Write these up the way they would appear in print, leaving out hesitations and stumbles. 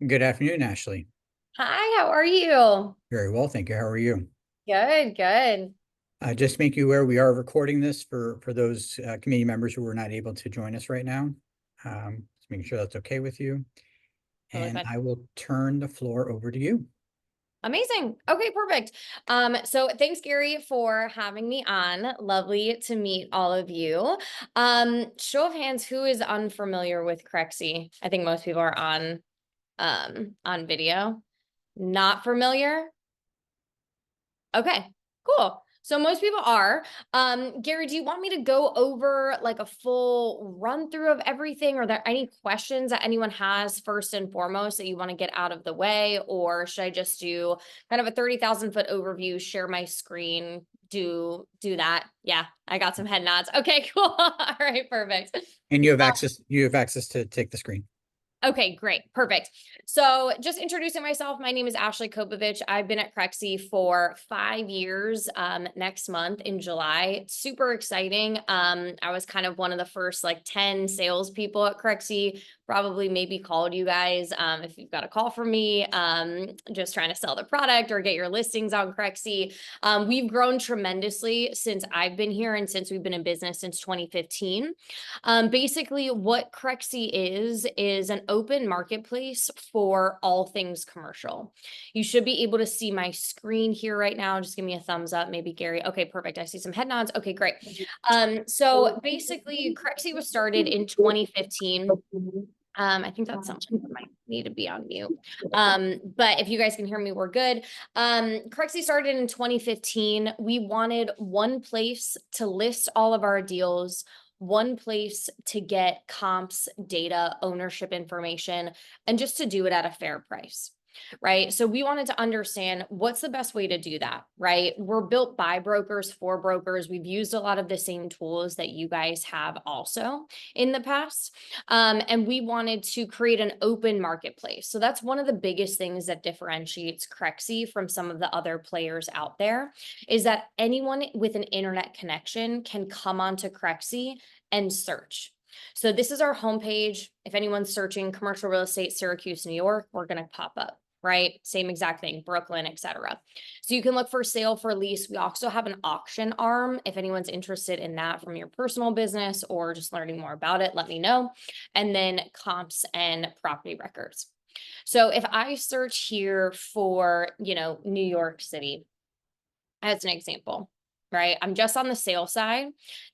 Good afternoon, Ashley. Hi, how are you? Very well, thank you. How are you? Good, good. Just to make you aware, we are recording this for those committee members who were not able to join us right now. Just making sure that's okay with you. Totally And fine. I will turn the floor over to you. Amazing. Okay, perfect. So thanks, Gary, for having me on. Lovely to meet all of you. Show of hands, who is unfamiliar with Crexy? I think most people are on video. Not familiar? Okay, cool. So most people are. Gary, do you want me to go over like a full run through of everything? Are there any questions that anyone has first and foremost that you want to get out of the way? Or should I just do kind of a 30,000 foot overview, share my screen, do that? Yeah, I got some head nods. Okay, cool. All right, perfect. And you have access to take the screen. Okay, great. Perfect. So just introducing myself, my name is Ashley Kopovich. I've been at Crexy for 5 years, next month in July. Super exciting. I was kind of one of the first like 10 salespeople at Crexy, probably maybe called you guys if you've got a call from me, just trying to sell the product or get your listings on Crexy. We've grown tremendously since I've been here and since we've been in business since 2015. Basically, what Crexy is an open marketplace for all things commercial. You should be able to see my screen here right now. Just give me a thumbs up, maybe Gary. Okay, perfect. I see some head nods. Okay, great. So basically, Crexy was started in 2015. I think that's something that might need to be on mute. But if you guys can hear me, we're good. Crexy started in 2015. We wanted one place to list all of our deals, one place to get comps, data, ownership information, and just to do it at a fair price. Right. So we wanted to understand what's the best way to do that. Right. We're built by brokers for brokers. We've used a lot of the same tools that you guys have also in the past. And we wanted to create an open marketplace. So that's one of the biggest things that differentiates Crexy from some of the other players out there is that anyone with an internet connection can come onto Crexy and search. So this is our homepage. If anyone's searching commercial real estate, Syracuse, New York, we're going to pop up. Right? Same exact thing, Brooklyn, etc. So you can look for sale for lease. We also have an auction arm. If anyone's interested in that from your personal business or just learning more about it, let me know. And then comps and property records. So if I search here for, New York City as an example, right? I'm just on the sale side.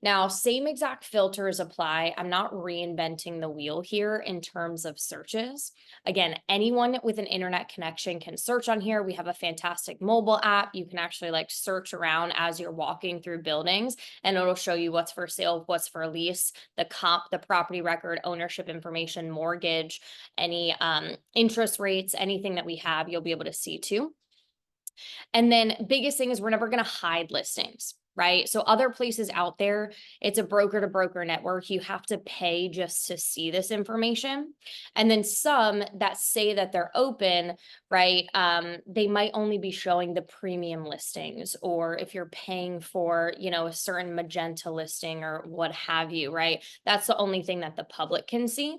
Now, same exact filters apply. I'm not reinventing the wheel here in terms of searches. Again, anyone with an internet connection can search on here. We have a fantastic mobile app. You can actually like search around as you're walking through buildings and it'll show you what's for sale, what's for lease, the comp, the property record, ownership information, mortgage, any interest rates, anything that we have, you'll be able to see too. And then biggest thing is we're never going to hide listings, right? So other places out there, it's a broker to broker network. You have to pay just to see this information. And then some that say that they're open, right? They might only be showing the premium listings, or if you're paying for, a certain magenta listing or what have you, right? That's the only thing that the public can see.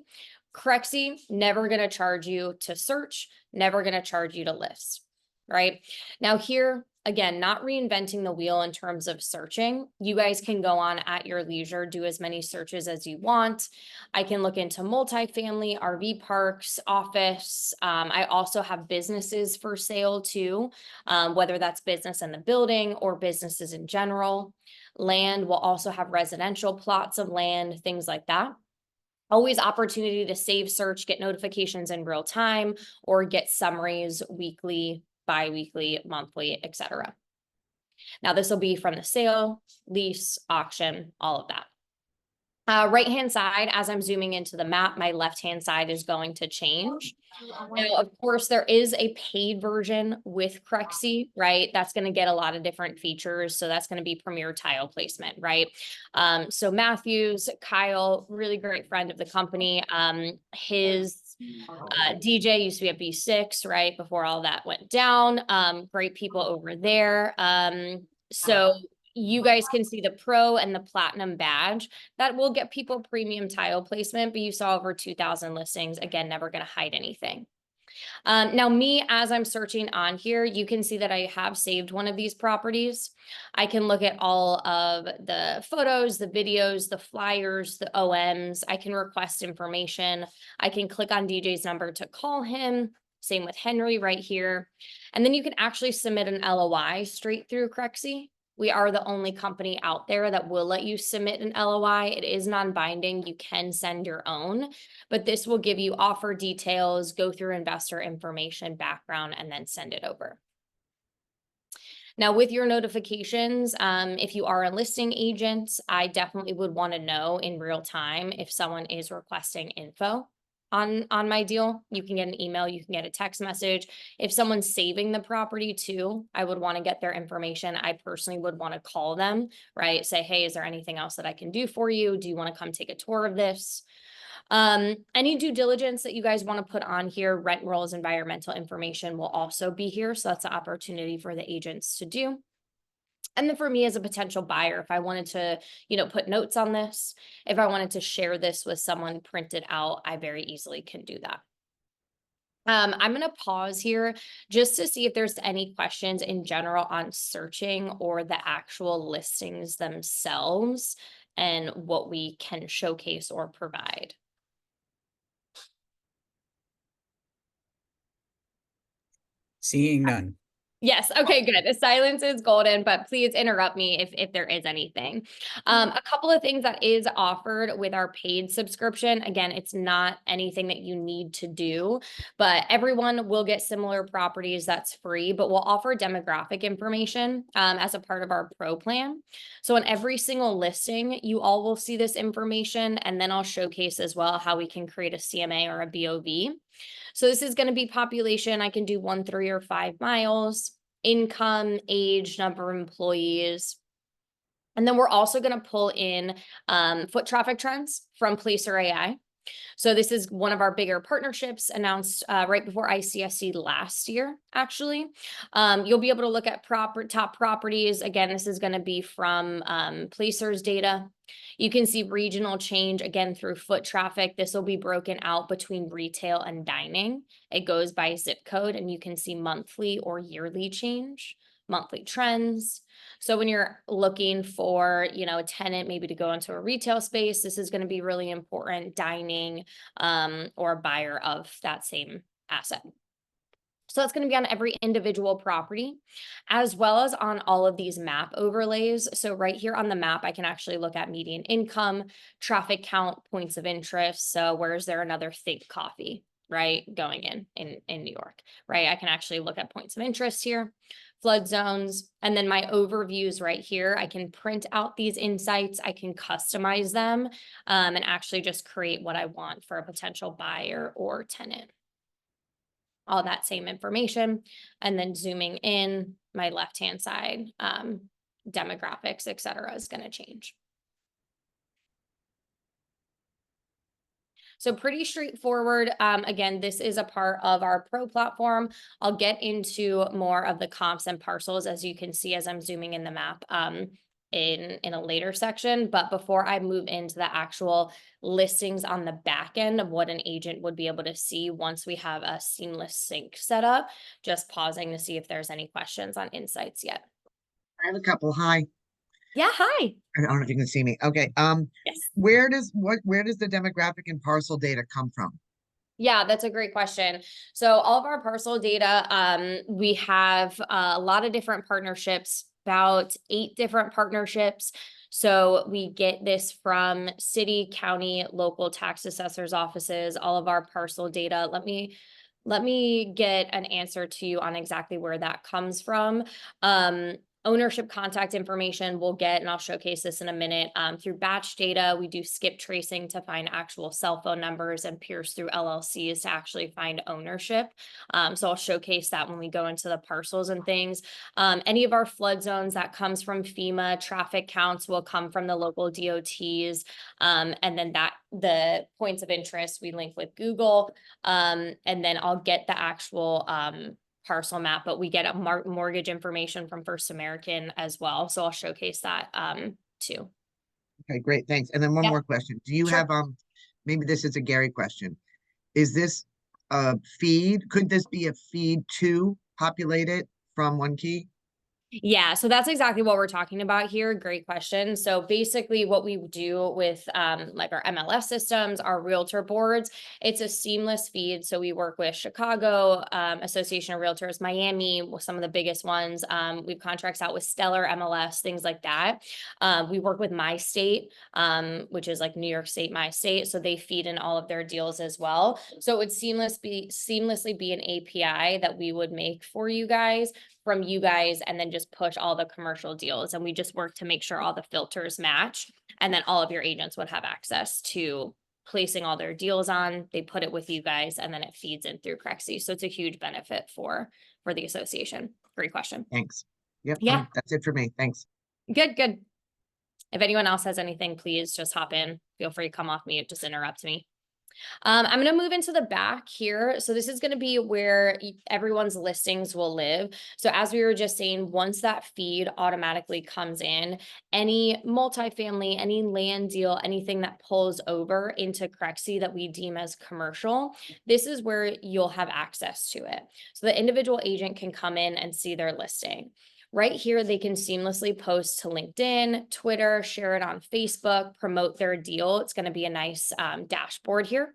Crexy, never going to charge you to search, never going to charge you to list. Right now, here again, not reinventing the wheel in terms of searching. You guys can go on at your leisure, do as many searches as you want. I can look into multifamily, RV parks, office. I also have businesses for sale too, whether that's business in the building or businesses in general. Land will also have residential plots of land, things like that. Always opportunity to save search, get notifications in real time, or get summaries weekly, bi-weekly, monthly, etc. Now this will be from the sale, lease, auction, all of that. Right-hand side, as I'm zooming into the map, my left-hand side is going to change. Now, of course, there is a paid version with Crexy, right? That's going to get a lot of different features. So that's going to be premier tile placement, right? So Matthews, Kyle, really great friend of the company. His DJ used to be at B6, right? Before all that went down. Great people over there. So you guys can see the pro and the platinum badge that will get people premium tile placement, but you saw over 2,000 listings. Again, never going to hide anything. Now me, as I'm searching on here, you can see that I have saved one of these properties. I can look at all of the photos, the videos, the flyers, the OMs. I can request information. I can click on DJ's number to call him. Same with Henry right here. And then you can actually submit an LOI straight through Crexy. We are the only company out there that will let you submit an LOI. It is non-binding. You can send your own, but this will give you offer details, go through investor information, background, and then send it over. Now, with your notifications, if you are a listing agent, I definitely would want to know in real time if someone is requesting info on my deal. You can get an email, you can get a text message. If someone's saving the property too, I would want to get their information. I personally would want to call them, right? Say, hey, is there anything else that I can do for you? Do you want to come take a tour of this? Any due diligence that you guys want to put on here, rent rolls, environmental information will also be here. So that's an opportunity for the agents to do. And then for me as a potential buyer, if I wanted to, put notes on this, if I wanted to share this with someone printed out, I very easily can do that. I'm going to pause here just to see if there's any questions in general on searching or the actual listings themselves and what we can showcase or provide. Seeing none. Yes. Okay, good. The silence is golden, but please interrupt me if there is anything. A couple of things that is offered with our paid subscription. Again, it's not anything that you need to do, but everyone will get similar properties. That's free, but we'll offer demographic information as a part of our pro plan. So on every single listing, you all will see this information, and then I'll showcase as well how we can create a CMA or a BOV. So this is going to be population. I can do 1, 3, or 5 miles, income, age, number of employees. And then we're also going to pull in foot traffic trends from Placer AI. So this is one of our bigger partnerships announced right before ICSC last year, actually. You'll be able to look at top properties. Again, this is going to be from Placer's data. You can see regional change, again, through foot traffic. This will be broken out between retail and dining. It goes by zip code, and you can see monthly or yearly change, monthly trends. So when you're looking for, a tenant maybe to go into a retail space, this is going to be really important, dining, or a buyer of that same asset. So that's going to be on every individual property, as well as on all of these map overlays. So right here on the map, I can actually look at median income, traffic count, points of interest. So where is there another Think Coffee, right, going in New York, right? I can actually look at points of interest here, flood zones, and then my overviews right here. I can print out these insights. I can customize them and actually just create what I want for a potential buyer or tenant. All that same information, and then zooming in, my left-hand side, demographics, et cetera, is going to change. So pretty straightforward. Again, this is a part of our pro platform. I'll get into more of the comps and parcels, as you can see as I'm zooming in the map in a later section. But before I move into the actual listings on the back end of what an agent would be able to see once we have a seamless sync set up, just pausing to see if there's any questions on insights yet. I have a couple. Hi. Yeah, hi. I don't know if you can see me. Okay. Yes. Where does the demographic and parcel data come from? Yeah, that's a great question. So all of our parcel data, we have a lot of different partnerships, about 8 different partnerships. So we get this from city, county, local tax assessors' offices, all of our parcel data. Let me get an answer to you on exactly where that comes from. Ownership contact information we'll get, and I'll showcase this in a minute, through batch data. We do skip tracing to find actual cell phone numbers and pierce through LLCs to actually find ownership. So I'll showcase that when we go into the parcels and things. Any of our flood zones, that comes from FEMA. Traffic counts will come from the local DOTs. And then the points of interest we link with Google. And then I'll get the actual parcel map, but we get a mortgage information from First American as well. So I'll showcase that too. Okay, great. Thanks. And then one more question. Do you have, maybe this is a Gary question. Is this a feed? Could this be a feed to populate it from OneKey? Yeah, so that's exactly what we're talking about here. Great question. So basically what we do with like our MLS systems, our realtor boards, it's a seamless feed. So we work with Chicago Association of Realtors, Miami, with some of the biggest ones. We have contracts out with Stellar MLS, things like that. We work with My State, which is like New York State, My State. So they feed in all of their deals as well. So it would seamlessly be an API that we would make for you guys, from you guys, and then just push all the commercial deals. And we just work to make sure all the filters match. And then all of your agents would have access to placing all their deals on. They put it with you guys, and then it feeds in through Crexy. So it's a huge benefit for the association. Great question. Thanks. Yep, Yeah. that's it for me. Thanks. Good, good. If anyone else has anything, please just hop in. Feel free to come off mute, just interrupt me. I'm going to move into the back here. So this is going to be where everyone's listings will live. So as we were just saying, once that feed automatically comes in, any multifamily, any land deal, anything that pulls over into Crexy that we deem as commercial, this is where you'll have access to it. So the individual agent can come in and see their listing. Right here, they can seamlessly post to LinkedIn, Twitter, share it on Facebook, promote their deal. It's going to be a nice dashboard here.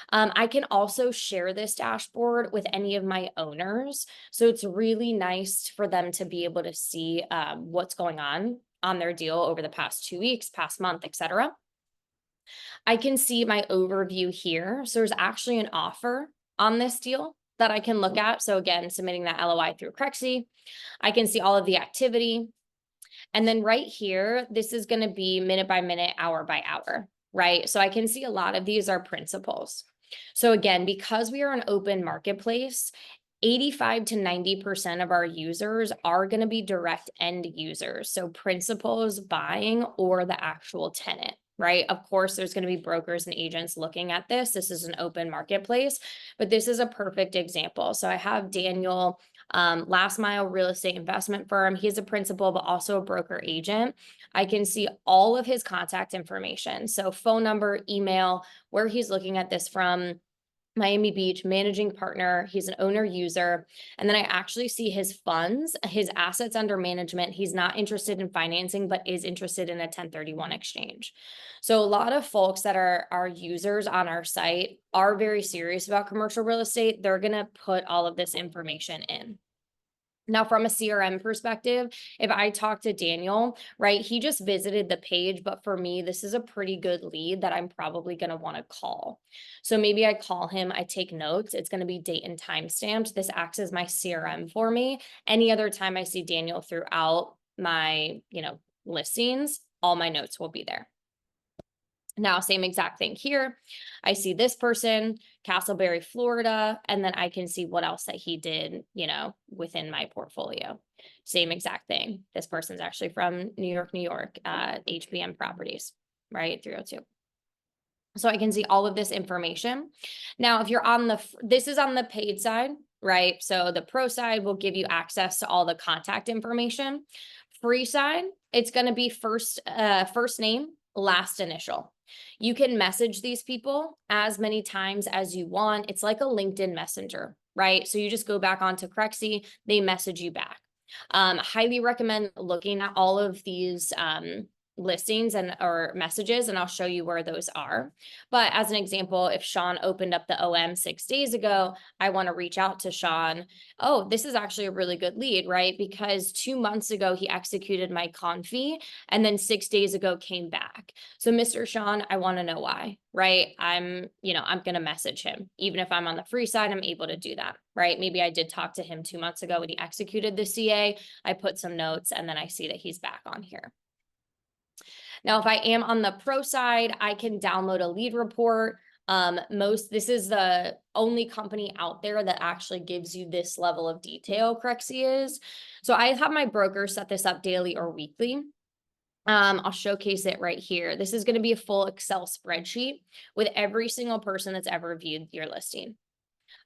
I can also share this dashboard with any of my owners. So it's really nice for them to be able to see what's going on their deal over the past 2 weeks, past month, etc. I can see my overview here. So there's actually an offer on this deal that I can look at. So again, submitting that LOI through Crexy. I can see all of the activity. And then right here, this is going to be minute by minute, hour by hour, right? So I can see a lot of these are principals. So again, because we are an open marketplace, 85 to 90% of our users are going to be direct end users. So principals buying or the actual tenant. Right? Of course, there's going to be brokers and agents looking at this. This is an open marketplace, but this is a perfect example. So I have Daniel, Last Mile Real Estate Investment Firm. He's a principal, but also a broker agent. I can see all of his contact information. So phone number, email, where he's looking at this from. Miami Beach, managing partner. He's an owner user. And then I actually see his funds, his assets under management. He's not interested in financing, but is interested in a 1031 exchange. So a lot of folks that are our users on our site are very serious about commercial real estate. They're going to put all of this information in. Now, from a CRM perspective, if I talk to Daniel, right, he just visited the page, but for me, this is a pretty good lead that I'm probably going to want to call. So maybe I call him, I take notes. It's going to be date and time stamped. This acts as my CRM for me. Any other time I see Daniel throughout my, listings, all my notes will be there. Now, same exact thing here. I see this person, Castleberry, Florida, and then I can see what else that he did, within my portfolio. Same exact thing. This person's actually from New York, HBM Properties, right? 302. So I can see all of this information. Now, if you're on this is on the paid side, right? So the pro side will give you access to all the contact information. Free side, it's going to be first name, last initial. You can message these people as many times as you want. It's like a LinkedIn Messenger, right? So you just go back onto Crexy, they message you back. Highly recommend looking at all of these listings or messages, and I'll show you where those are. But as an example, if Sean opened up the OM 6 days ago, I want to reach out to Sean. Oh, this is actually a really good lead, right? Because 2 months ago, he executed my con fee, and then 6 days ago came back. So Mr. Sean, I want to know why, right? I'm going to message him. Even if I'm on the free side, I'm able to do that, right? Maybe I did talk to him 2 months ago when he executed the CA. I put some notes, and then I see that he's back on here. Now, if I am on the pro side, I can download a lead report. This is the only company out there that actually gives you this level of detail, Crexy is. So I have my broker set this up daily or weekly. I'll showcase it right here. This is going to be a full Excel spreadsheet with every single person that's ever viewed your listing.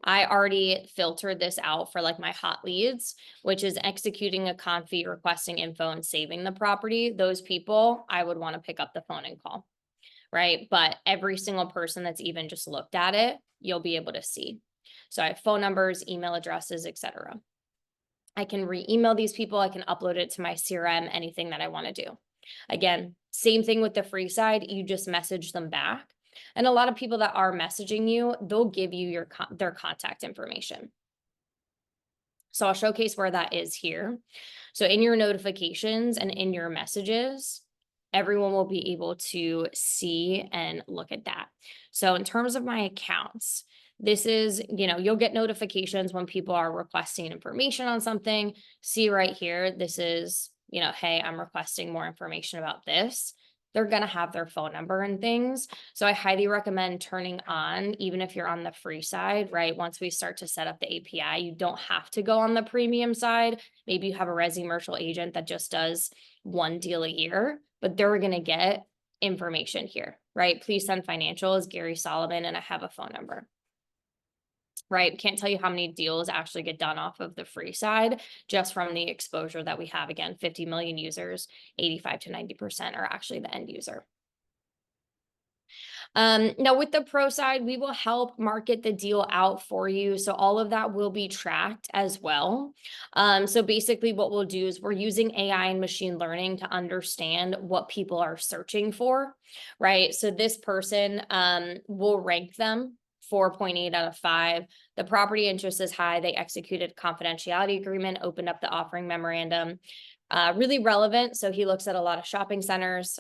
I already filtered this out for like my hot leads, which is executing a con fee, requesting info, and saving the property. Those people, I would want to pick up the phone and call, right? But every single person that's even just looked at it, you'll be able to see. So I have phone numbers, email addresses, etc. I can re-email these people. I can upload it to my CRM, anything that I want to do. Again, same thing with the free side. You just message them back. And a lot of people that are messaging you, they'll give you their contact information. So I'll showcase where that is here. So in your notifications and in your messages, everyone will be able to see and look at that. So in terms of my accounts, this is, you'll get notifications when people are requesting information on something. See right here, this is, hey, I'm requesting more information about this. They're going to have their phone number and things. So I highly recommend turning on, even if you're on the free side, right? Once we start to set up the API, you don't have to go on the premium side. Maybe you have a resi-commercial agent that just does one deal a year, but they're going to get information here, right? Please send financials, Gary Solomon, and I have a phone number. Right? Can't tell you how many deals actually get done off of the free side just from the exposure that we have. Again, 50 million users, 85 to 90% are actually the end user. Now with the pro side, we will help market the deal out for you. So all of that will be tracked as well. So basically what we'll do is we're using AI and machine learning to understand what people are searching for, right? So this person will rank them 4.8 out of 5. The property interest is high. They executed confidentiality agreement, opened up the offering memorandum. Really relevant. So he looks at a lot of shopping centers.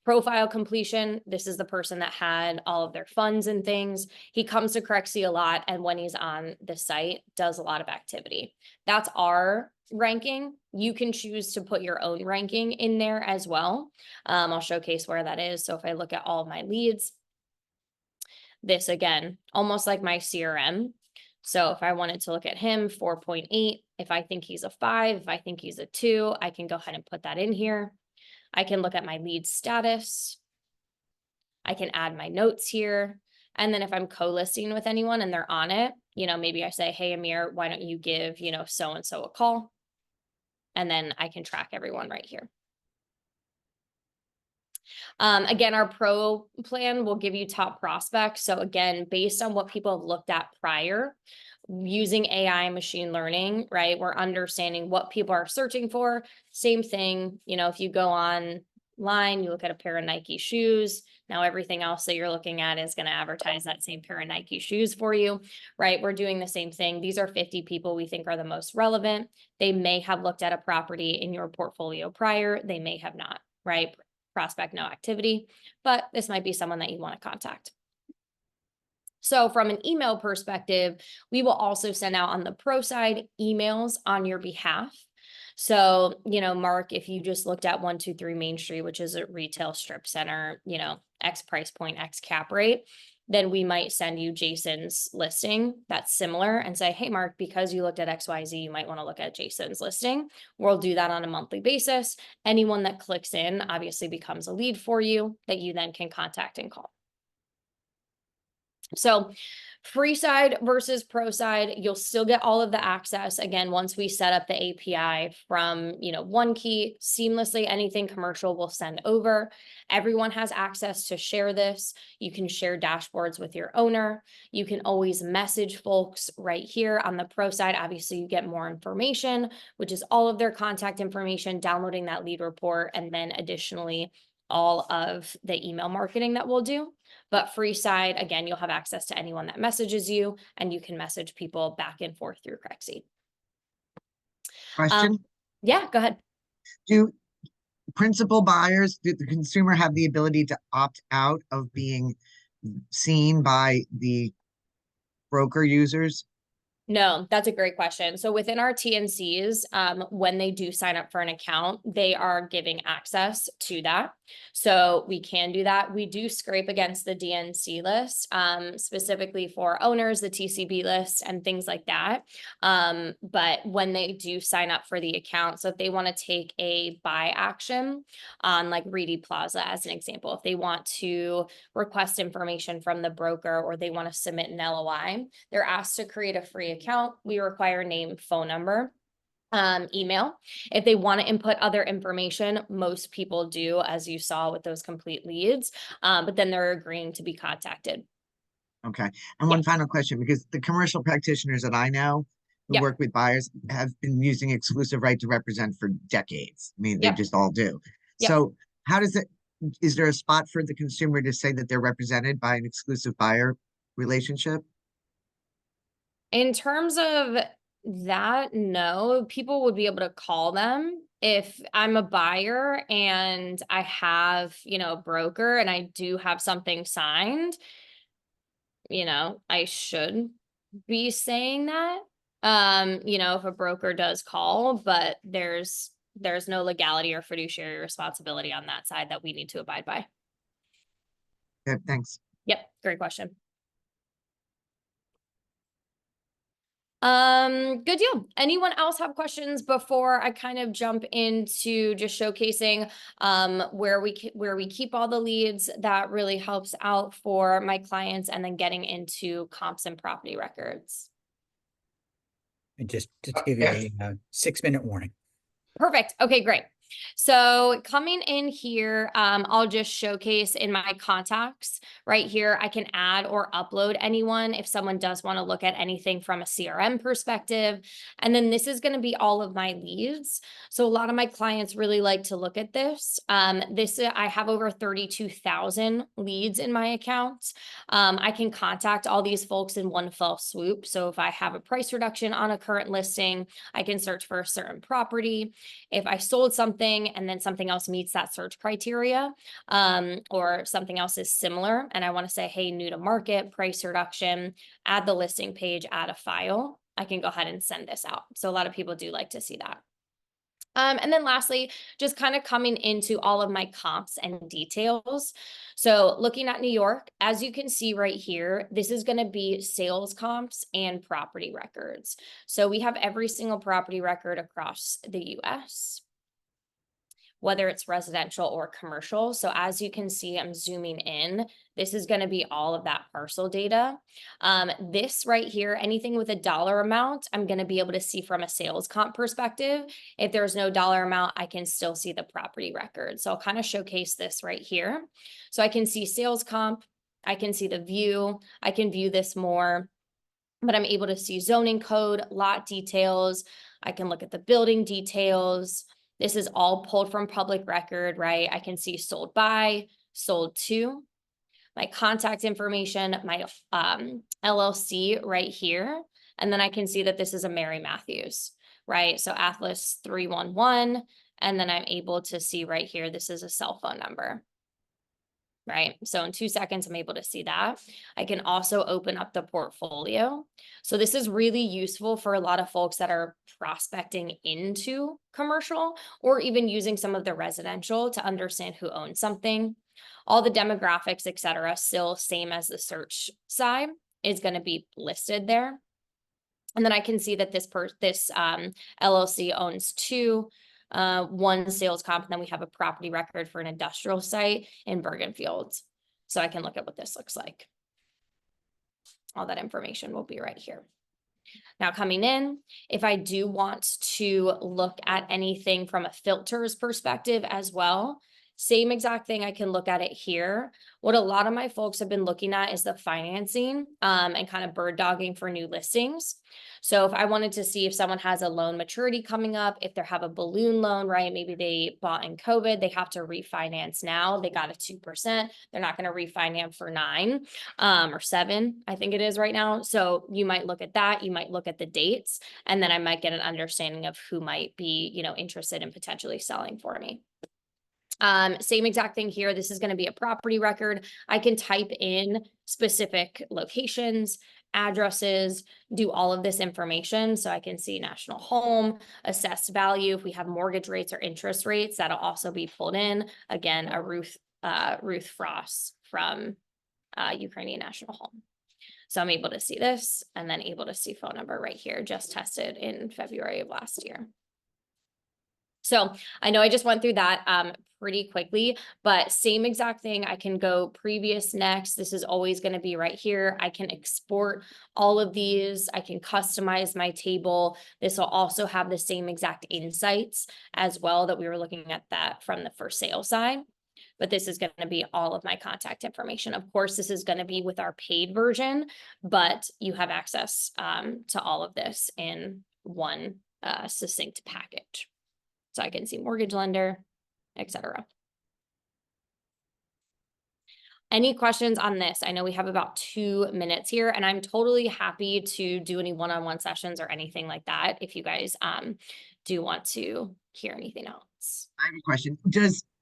Profile completion. This is the person that had all of their funds and things. He comes to Crexy a lot, and when he's on the site, does a lot of activity. That's our ranking. You can choose to put your own ranking in there as well. I'll showcase where that is. So if I look at all of my leads, this again, almost like my CRM. So if I wanted to look at him, 4.8, if I think he's a 5, if I think he's a 2, I can go ahead and put that in here. I can look at my lead status. I can add my notes here. And then if I'm co-listing with anyone and they're on it, maybe I say, hey, Amir, why don't you give, so-and-so a call? And then I can track everyone right here. Again, our pro plan will give you top prospects. So again, based on what people have looked at prior, using AI and machine learning, right? We're understanding what people are searching for. Same thing, if you go online, you look at a pair of Nike shoes. Now everything else that you're looking at is going to advertise that same pair of Nike shoes for you, right? We're doing the same thing. These are 50 people we think are the most relevant. They may have looked at a property in your portfolio prior. They may have not, right? Prospect, no activity, but this might be someone that you want to contact. So from an email perspective, we will also send out on the pro side emails on your behalf. So, Mark, if you just looked at 123 Main Street, which is a retail strip center, X price point, X cap rate, then we might send you Jason's listing that's similar and say, hey, Mark, because you looked at XYZ, you might want to look at Jason's listing. We'll do that on a monthly basis. Anyone that clicks in obviously becomes a lead for you that you then can contact and call. So free side versus pro side, you'll still get all of the access. Again, once we set up the API from, OneKey, seamlessly, anything commercial will send over. Everyone has access to share this. You can share dashboards with your owner. You can always message folks right here on the pro side. Obviously, you get more information, which is all of their contact information, downloading that lead report, and then additionally, all of the email marketing that we'll do. But free side, again, you'll have access to anyone that messages you, and you can message people back and forth through Crexy. Question? Yeah, go ahead. Do principal buyers, did the consumer have the ability to opt out of being seen by the broker users? No, that's a great question. So within our TNCs, when they do sign up for an account, they are giving access to that. So we can do that. We do scrape against the DNC list, specifically for owners, the TCB list and things like that. But when they do sign up for the account, so if they want to take a buy action on like Reedy Plaza as an example, if they want to request information from the broker or they want to submit an LOI, they're asked to create a free account. We require name, phone number, email. If they want to input other information, most people do, as you saw with those complete leads, but then they're agreeing to be contacted. Okay. And Yeah. one final question, because the commercial practitioners that I know who Yep. work with buyers have been using exclusive right to represent for decades. I mean, they Yep. just all do. Yep. So how does it, is there a spot for the consumer to say that they're represented by an exclusive buyer relationship? In terms of that, no, people would be able to call them if I'm a buyer and I have, a broker and I do have something signed, I should be saying that. If a broker does call, but there's no legality or fiduciary responsibility on that side that we need to abide by. Good, thanks. Yep, great question. Good deal. Anyone else have questions before I kind of jump into just showcasing where we keep all the leads that really helps out for my clients, and then getting into comps and property records? And just to give you a 6-minute warning. Perfect. Okay, great. So coming in here, I'll just showcase in my contacts right here. I can add or upload anyone if someone does want to look at anything from a CRM perspective. And then this is going to be all of my leads. So a lot of my clients really like to look at this. I have over 32,000 leads in my account. I can contact all these folks in one fell swoop. So if I have a price reduction on a current listing, I can search for a certain property. If I sold something and then something else meets that search criteria, or something else is similar, and I want to say, hey, new to market, price reduction, add the listing page, add a file, I can go ahead and send this out. So a lot of people do like to see that. And then lastly, just kind of coming into all of my comps and details. So looking at New York, as you can see right here, this is going to be sales comps and property records. So we have every single property record across the US, whether it's residential or commercial. So as you can see, I'm zooming in. This is going to be all of that parcel data. This right here, anything with a dollar amount, I'm going to be able to see from a sales comp perspective. If there's no dollar amount, I can still see the property record. So I'll kind of showcase this right here. So I can see sales comp, I can see the view, I can view this more, but I'm able to see zoning code, lot details. I can look at the building details. This is all pulled from public record, right? I can see sold by, sold to, my contact information, my LLC right here. And then I can see that this is a Mary Matthews, right? So Atlas 311. And then I'm able to see right here, this is a cell phone number, right? So in 2 seconds, I'm able to see that. I can also open up the portfolio. So this is really useful for a lot of folks that are prospecting into commercial, or even using some of the residential to understand who owns something. All the demographics, et cetera, still same as the search side, is going to be listed there. And then I can see that this LLC owns one sales comp, and then we have a property record for an industrial site in Bergenfield. So I can look at what this looks like. All that information will be right here. Now coming in, if I do want to look at anything from a filters perspective as well, same exact thing, I can look at it here. What a lot of my folks have been looking at is the financing and kind of bird dogging for new listings. So if I wanted to see if someone has a loan maturity coming up, if they have a balloon loan, right? Maybe they bought in COVID, they have to refinance now. They got a 2%. They're not going to refinance for 9 or 7, I think it is right now. So you might look at that. You might look at the dates, and then I might get an understanding of who might be, interested in potentially selling for me. Same exact thing here. This is going to be a property record. I can type in specific locations, addresses, do all of this information. So I can see national home, assessed value. If we have mortgage rates or interest rates, that'll also be pulled in. Again, a Ruth Frost from Ukrainian National Home. So I'm able to see this, and then able to see phone number right here, just tested in February of last year. So I know I just went through that pretty quickly, but same exact thing. I can go previous, next. This is always going to be right here. I can export all of these. I can customize my table. This will also have the same exact insights as well that we were looking at that from the for sale side. but this is going to be all of my contact information. Of course, this is going to be with our paid version, but you have access to all of this in one succinct package. So I can see mortgage lender, etc. Any questions on this? I know we have about 2 minutes here, and I'm totally happy to do any one-on-one sessions or anything like that if you guys do want to hear anything else. I have a question.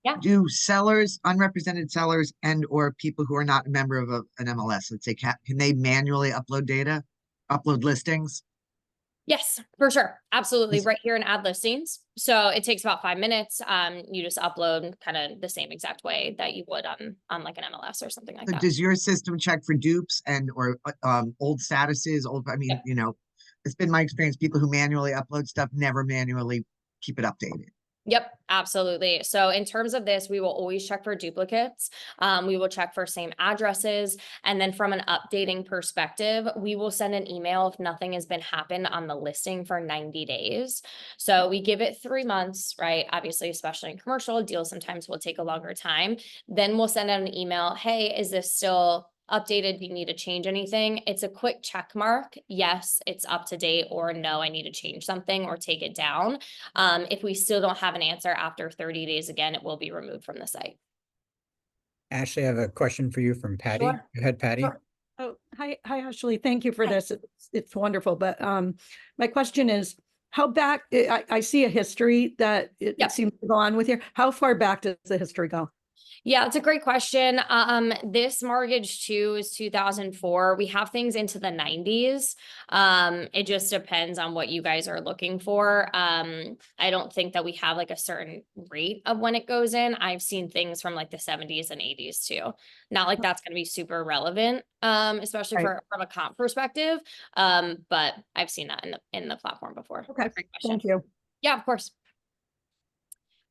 Yeah. Do sellers, unrepresented sellers, and or people who are not a member of an MLS, let's say, can they manually upload data, upload listings? Yes, for sure. Absolutely. Yes. Right here in add listings. So it takes about 5 minutes. You just upload kind of the same exact way that you would on like an MLS or something like So that. does your system check for dupes and or old statuses? I mean, Yeah. you know, it's been my experience, people who manually upload stuff never manually keep it updated. Yep, absolutely. So in terms of this, we will always check for duplicates. We will check for same addresses. And then from an updating perspective, we will send an email if nothing has been happened on the listing for 90 days. So we give it 3 months, right? Obviously, especially in commercial deals, sometimes will take a longer time. Then we'll send out an email. Hey, is this still updated? Do you need to change anything? It's a quick check mark. Yes, it's up to date, or no, I need to change something or take it down. If we still don't have an answer after 30 days, again, it will be removed from the site. Ashley, I have a question for you from Patty. Sure. Go ahead, Patty. Sure. Oh, hi, Ashley. Thank you for Hi. this. It's wonderful. But my question is, how back? I see a history that Yep. it seems to go on with here. How far back does the history go? Yeah, it's a great question. This mortgage too is 2004. We have things into the 90s. It just depends on what you guys are looking for. I don't think that we have like a certain rate of when it goes in. I've seen things from like the 70s and 80s too. Not like that's going to be super relevant, especially Right. from a comp perspective. But I've seen that in the platform before. Okay, Great question. thank you. Yeah, of course.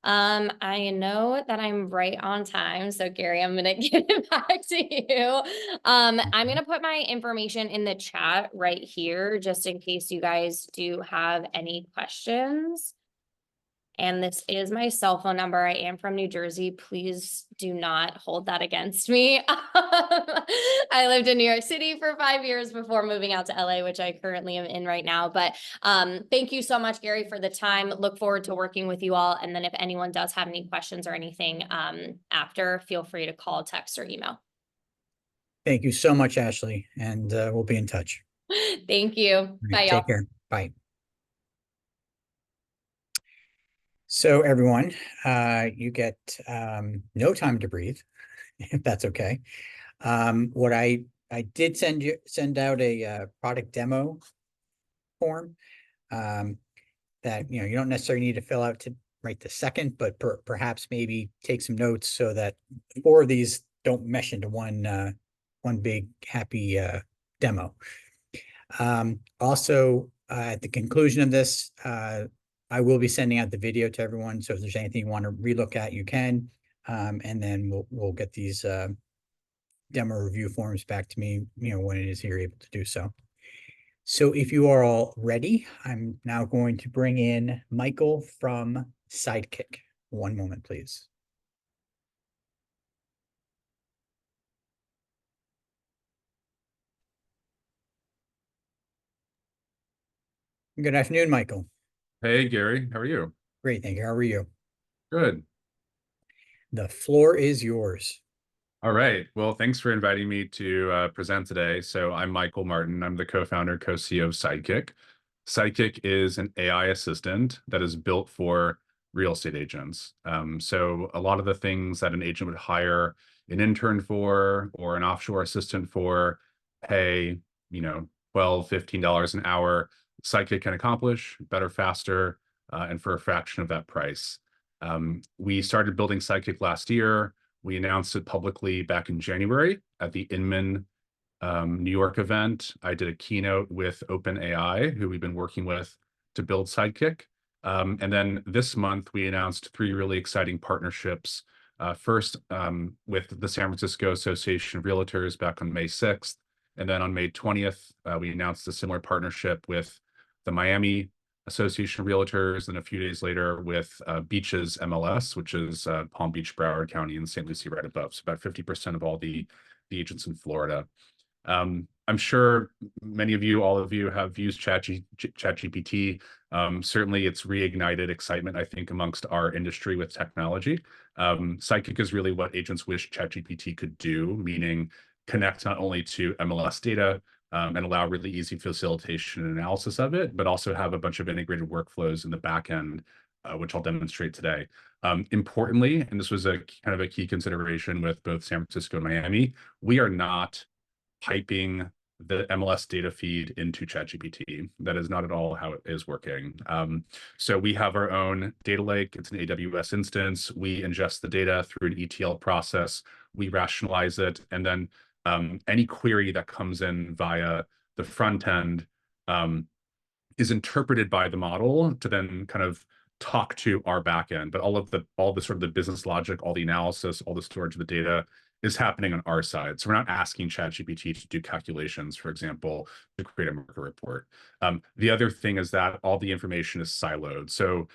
I know that I'm right on time. So Gary, I'm gonna give it back to you. I'm gonna put my information in the chat right here, just in case you guys do have any questions. And this is my cell phone number. I am from New Jersey. Please do not hold that against me. I lived in New York City for 5 years before moving out to LA, which I currently am in right now. But thank you so much, Gary, for the time. Look forward to working with you all. And then if anyone does have any questions or anything after, feel free to call, text, or email. Thank you so much, Ashley, and we'll be in touch. Thank you. All right, Bye, y'all. take care. Bye. So everyone, you get no time to breathe, if that's okay. What I did send out a product demo form that you don't necessarily need to fill out to right this second, but perhaps maybe take some notes so that 4 of these don't mesh into one big happy demo. Also, at the conclusion of this, I will be sending out the video to everyone. So if there's anything you want to relook at, you can. And then we'll get these demo review forms back to me, when it is you're able to do so. So if you are all ready, I'm now going to bring in Michael from Sidekick. One moment, please. Good afternoon, Michael. Hey, Gary, how are you? Great, thank you. How are you? Good. The floor is yours. All right. Well, thanks for inviting me to present today. So I'm Michael Martin. I'm the co-founder, co-CEO of Sidekick. Sidekick is an AI assistant that is built for real estate agents. So a lot of the things that an agent would hire an intern for or an offshore assistant for, pay, $12, $15 an hour, Sidekick can accomplish better, faster, and for a fraction of that price. We started building Sidekick last year. We announced it publicly back in January at the Inman New York event. I did a keynote with OpenAI, who we've been working with to build Sidekick. And then this month, we announced 3 really exciting partnerships. First, with the San Francisco Association of Realtors back on May 6th. And then on May 20th, we announced a similar partnership with the Miami Association of Realtors, and a few days later with Beaches MLS, which is Palm Beach, Broward County, and St. Lucie right above. So about 50% of all the agents in Florida. I'm sure many of you, all of you, have used ChatGPT. Certainly, it's reignited excitement, I think, amongst our industry with technology. Sidekick is really what agents wish ChatGPT could do, meaning connect not only to MLS data and allow really easy facilitation and analysis of it, but also have a bunch of integrated workflows in the back end, which I'll demonstrate today. Importantly, and this was a kind of a key consideration with both San Francisco and Miami, we are not piping the MLS data feed into ChatGPT. That is not at all how it is working. So we have our own data lake. It's an AWS instance. We ingest the data through an ETL process. We rationalize it. And then any query that comes in via the front end is interpreted by the model to then kind of talk to our backend. But all the sort of the business logic, all the analysis, all the storage of the data is happening on our side. So we're not asking ChatGPT to do calculations, for example, to create a market report. The other thing is that all the information is siloed. So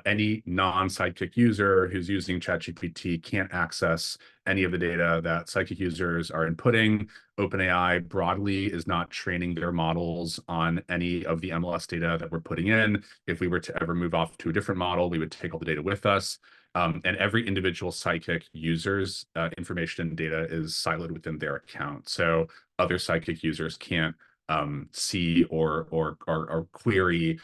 any non-Sidekick user who's using ChatGPT can't access any of the data that Sidekick users are inputting. OpenAI broadly is not training their models on any of the MLS data that we're putting in. If we were to ever move off to a different model, we would take all the data with us. And every individual Sidekick user's information and data is siloed within their account. So other Sidekick users can't see or query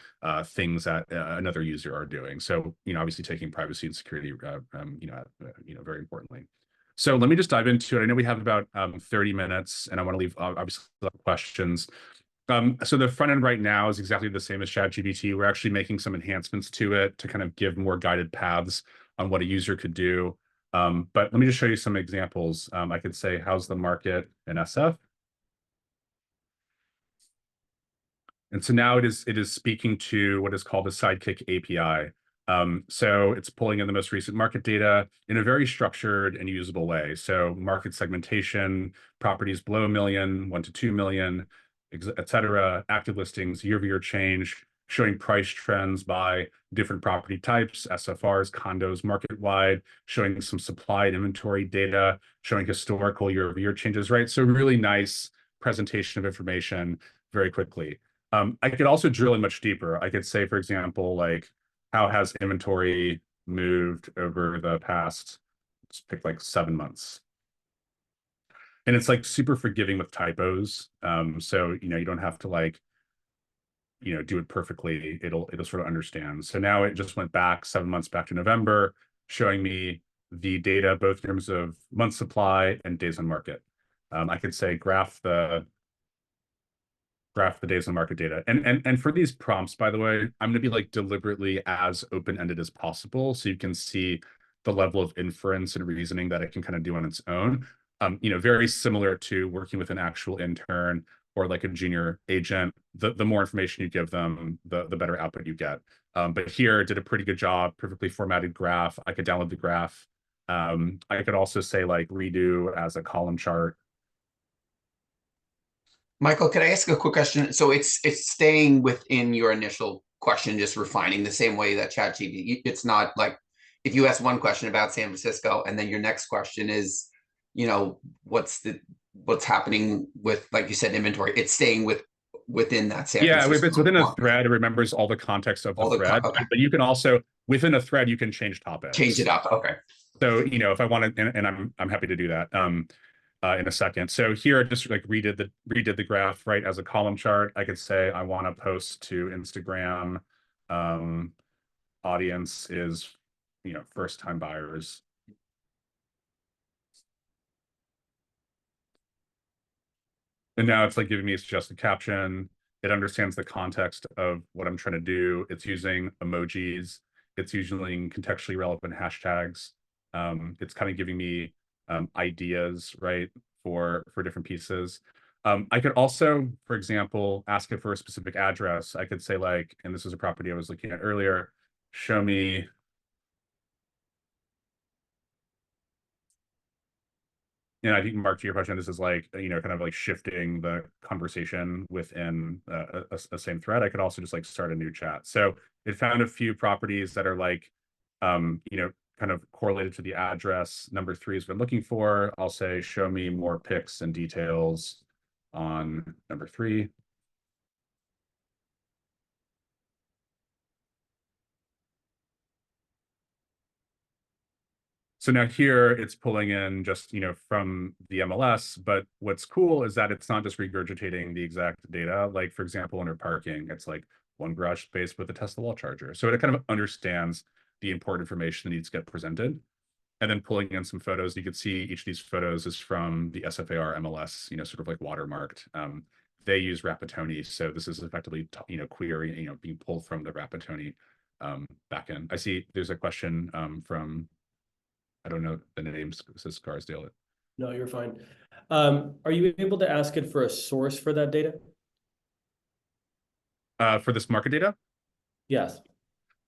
things that another user are doing. So, obviously taking privacy and security, very importantly. So let me just dive into it. I know we have about 30 minutes, and I want to leave obviously questions. So the front end right now is exactly the same as ChatGPT. We're actually making some enhancements to it to kind of give more guided paths on what a user could do. But let me just show you some examples. I could say, how's the market in SF? And so now it is speaking to what is called the Sidekick API. So it's pulling in the most recent market data in a very structured and usable way. So market segmentation, properties below $1 million, 1 to 2 million, et cetera, active listings, year-over-year change, showing price trends by different property types, SFRs, condos, market-wide, showing some supply and inventory data, showing historical year-over-year changes, right? So really nice presentation of information very quickly. I could also drill in much deeper. I could say, for example, like, how has inventory moved over the past, let's pick like 7 months. And it's like super forgiving with typos. So, you don't have to like, do it perfectly. It'll sort of understand. So now it just went back 7 months back to November, showing me the data, both in terms of month supply and days on market. I could say graph the days on market data. And for these prompts, by the way, I'm going to be like deliberately as open-ended as possible, so you can see the level of inference and reasoning that it can kind of do on its own. Very similar to working with an actual intern or like a junior agent. The more information you give them, the better output you get. But here, did a pretty good job, perfectly formatted graph. I could download the graph. I could also say like redo as a column chart. Michael, could I ask a quick question? So it's staying within your initial question, just refining the same way that ChatGPT. It's not like if you ask one question about San Francisco and then your next question is, what's happening with, like you said, inventory. It's staying within that San Francisco. If it's within a thread, it remembers all the context of the thread. Okay. But you can also, within a thread, you can change topics. Change it up. Okay. So if I want to, and I'm happy to do that. In a second. So here I just like redid the graph, right, as a column chart. I could say I want to post to Instagram. Audience is, first time buyers. And now it's like giving me a suggested caption. It understands the context of what I'm trying to do. It's using emojis. It's using contextually relevant hashtags. It's kind of giving me ideas, right, for different pieces. I could also, for example, ask it for a specific address. I could say like, and this is a property I was looking at earlier, show me And I think, Mark, to your question, this is like, you know, kind of like shifting the conversation within a same thread. I could also just like start a new chat. So it found a few properties that are like, you know, kind of correlated to the address. Number 3 is what I'm looking for. I'll say, show me more pics and details on number 3. So now here it's pulling in just, you know, from the MLS, but what's cool is that it's not just regurgitating the exact data. Like, for example, under parking, it's like one garage space with a Tesla wall charger. So it kind of understands the important information that needs to get presented. And then pulling in some photos, you can see each of these photos is from the SFAR MLS, you know, sort of like watermarked. They use Rapatoni, so this is effectively, you know, query, you know, being pulled from the Rapatoni backend. I see there's a question from, I don't know the names, it says Scarsdale. No, you're fine. Are you able to ask it for a source for that data? For this market data? Yes.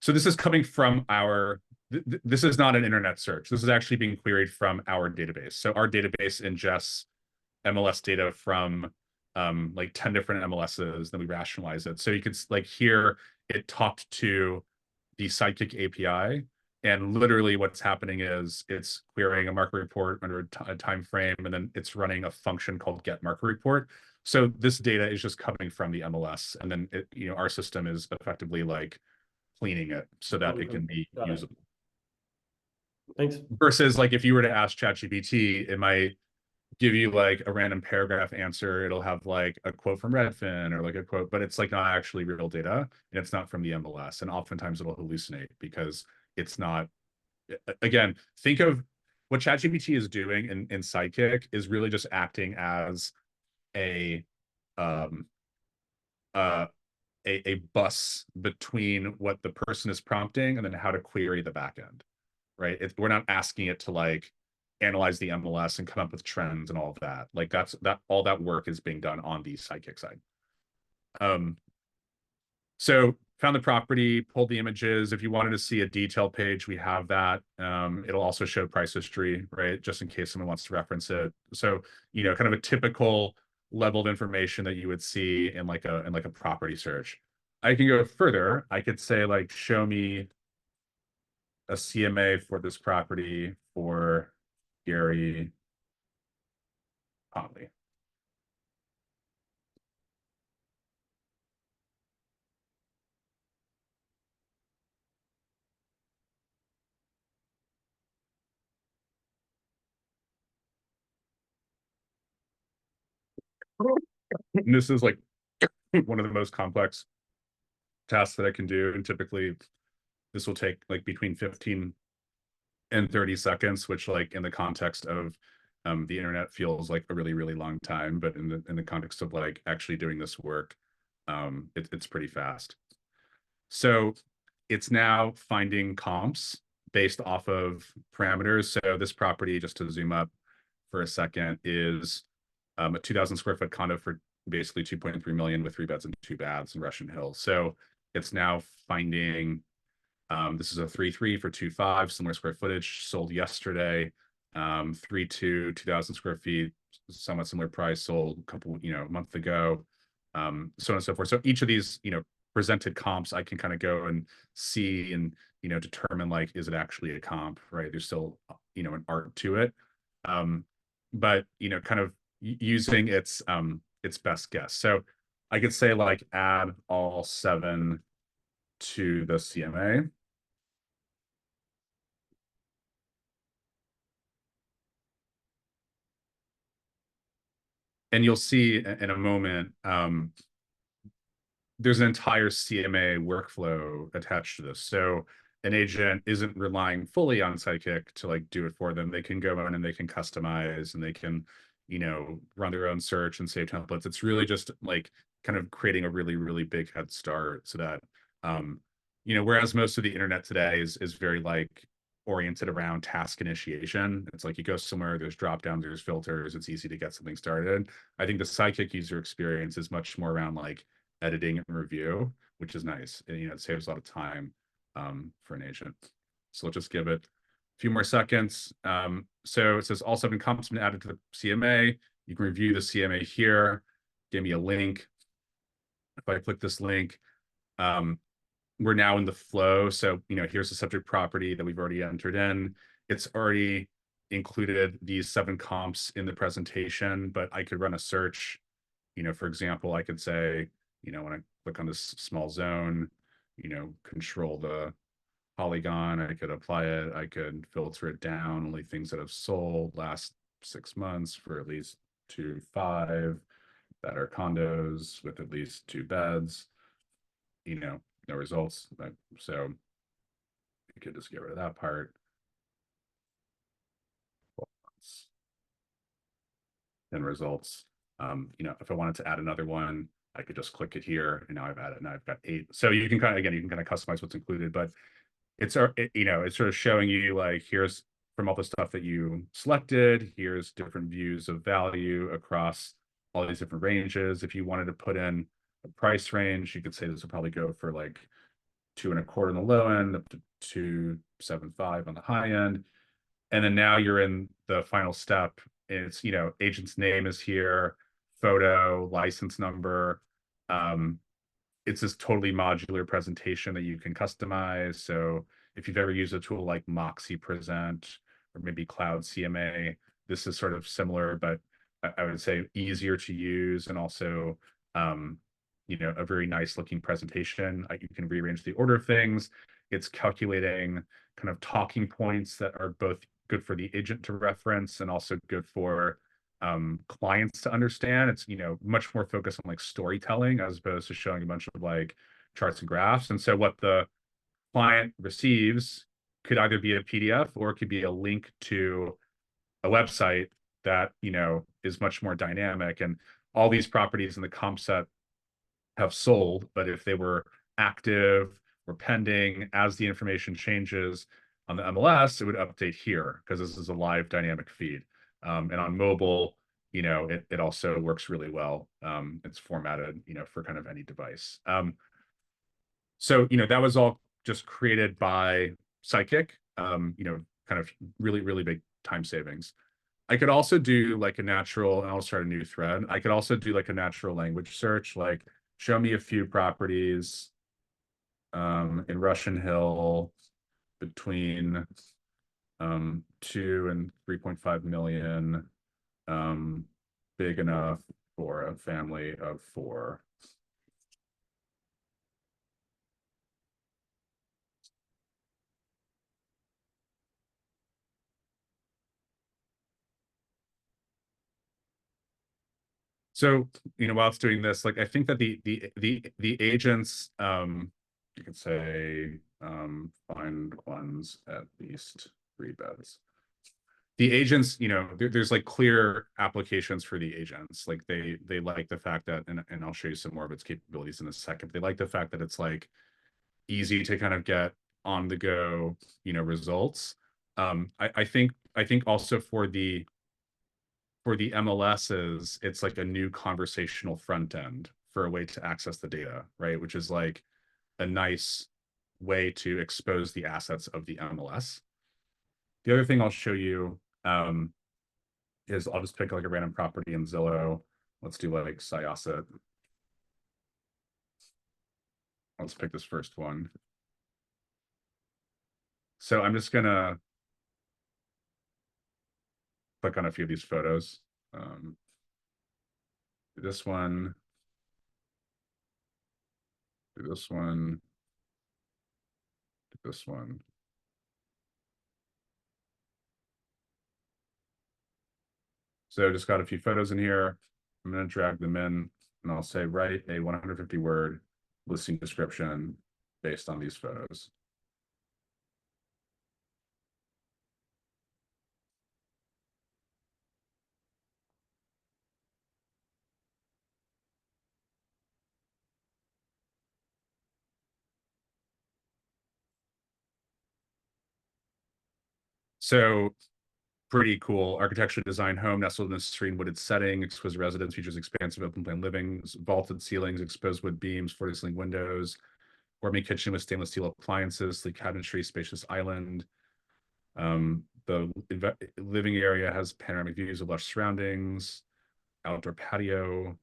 So this is coming from our, this is not an internet search. This is actually being queried from our database. So our database ingests MLS data from like 10 different MLSs, then we rationalize it. So you could like here, it talked to the Sidekick API. And literally what's happening is it's querying a market report under a time frame, and then it's running a function called get market report. So this data is just coming from the MLS, and then it, you know, our system is effectively like cleaning it so that it can be usable. Thanks. Versus like if you were to ask ChatGPT, it might give you like a random paragraph answer. It'll have like a quote from Redfin or like a quote, but it's like not actually real data, and it's not from the MLS. And oftentimes it'll hallucinate because it's not, again, think of what ChatGPT is doing in Sidekick is really just acting as a bus between what the person is prompting and then how to query the backend, right? We're not asking it to like analyze the MLS and come up with trends and all of that. Like all that work is being done on the Sidekick side. So found the property, pulled the images. If you wanted to see a detail page, we have that. It'll also show price history, right? Just in case someone wants to reference it. So, you know, kind of a typical level of information that you would see in like a property search. I can go further. I could say like, show me a CMA for this property for Gary Conley. And this is like one of the most complex tasks that I can do. And typically this will take like between 15 and 30 seconds, which like in the context of the internet feels like a really, really long time. But in the context of like actually doing this work, it's pretty fast. So it's now finding comps based off of parameters. So this property, just to zoom up for a second, is a 2,000 square foot condo for basically 2.3 million with 3 beds and 2 baths in Russian Hill. So it's now finding, this is a 3.3 for 2.5, similar square footage, sold yesterday. 3.2, 2,000 square feet, somewhat similar price, sold a couple, you know, a month ago, so on and so forth. So each of these, you know, presented comps, I can kind of go and see and, you know, determine like, is it actually a comp, right? There's still, you know, an art to it. But, you know, kind of using its best guess. So I could say like add all 7 to the CMA. And you'll see in a moment, there's an entire CMA workflow attached to this. So an agent isn't relying fully on Sidekick to like do it for them. They can go in and they can customize and they can, you know, run their own search and save templates. It's really just like kind of creating a really, really big head start so that, you know, whereas most of the internet today is very like oriented around task initiation. It's like you go somewhere, there's drop downs, there's filters, it's easy to get something started. I think the Sidekick user experience is much more around like editing and review, which is nice. And, you know, it saves a lot of time for an agent. So let's just give it few more seconds. So it says all 7 comps have been added to the CMA. You can review the CMA here. Give me a link. If I click this link, we're now in the flow. So, here's the subject property that we've already entered in. It's already included these 7 comps in the presentation, but I could run a search. For example, I could say, when I click on this small zone, control the polygon, I could apply it, I could filter it down, only things that have sold last 6 months for at least 2 to 5 that are condos with at least 2 beds, no results. So you could just get rid of that part. And results. If I wanted to add another one, I could just click it here, and now I've added, now I've got 8. So you can kind of customize what's included, but it's sort of showing you like, here's from all the stuff that you selected, here's different views of value across all these different ranges. If you wanted to put in a price range, you could say this will probably go for like 2.25 on the low end, up to 2.75 on the high end. And then now you're in the final step. It's, agent's name is here, photo, license number. It's this totally modular presentation that you can customize. So if you've ever used a tool like Moxie Present or maybe Cloud CMA, this is sort of similar, but I would say easier to use, and also, a very nice looking presentation. You can rearrange the order of things. It's calculating kind of talking points that are both good for the agent to reference and also good for clients to understand. It's much more focused on like storytelling as opposed to showing a bunch of like charts and graphs. And so what the client receives could either be a PDF or it could be a link to a website that is much more dynamic. And all these properties in the comp set have sold, but if they were active or pending, as the information changes on the MLS, it would update here because this is a live dynamic feed. And on mobile, it also works really well. It's formatted, for kind of any device. So, that was all just created by Sidekick, kind of really, really big time savings. I could also do like a natural, and I'll start a new thread. I could also do like a natural language search, like show me a few properties in Russian Hill between 2 and 3.5 million, big enough for a family of 4. So, while it's doing this, like I think that the agents, you could say, find ones at least 3 beds. The agents, there's like clear applications for the agents. Like they like the fact that, and I'll show you some more of its capabilities in a second. They like the fact that it's like easy to kind of get on the go, results. I think also for the MLSs, it's like a new conversational front end for a way to access the data, right? Which is like a nice way to expose the assets of the MLS. The other thing I'll show you is I'll just pick like a random property in Zillow. Let's do like Syosset. Let's pick this first one. So I'm just gonna click on a few of these photos. This one, this one, this one. So just got a few photos in here. I'm going to drag them in, and I'll say write a 150-word listing description based on these photos. So pretty cool. Architecturally designed home nestled in a serene wooded setting. Exquisite residence features expansive open plan livings, vaulted ceilings, exposed wood beams, floor-to-ceiling windows, gourmet kitchen with stainless steel appliances, sleek cabinetry, spacious island. The living area has panoramic views of lush surroundings, outdoor patio.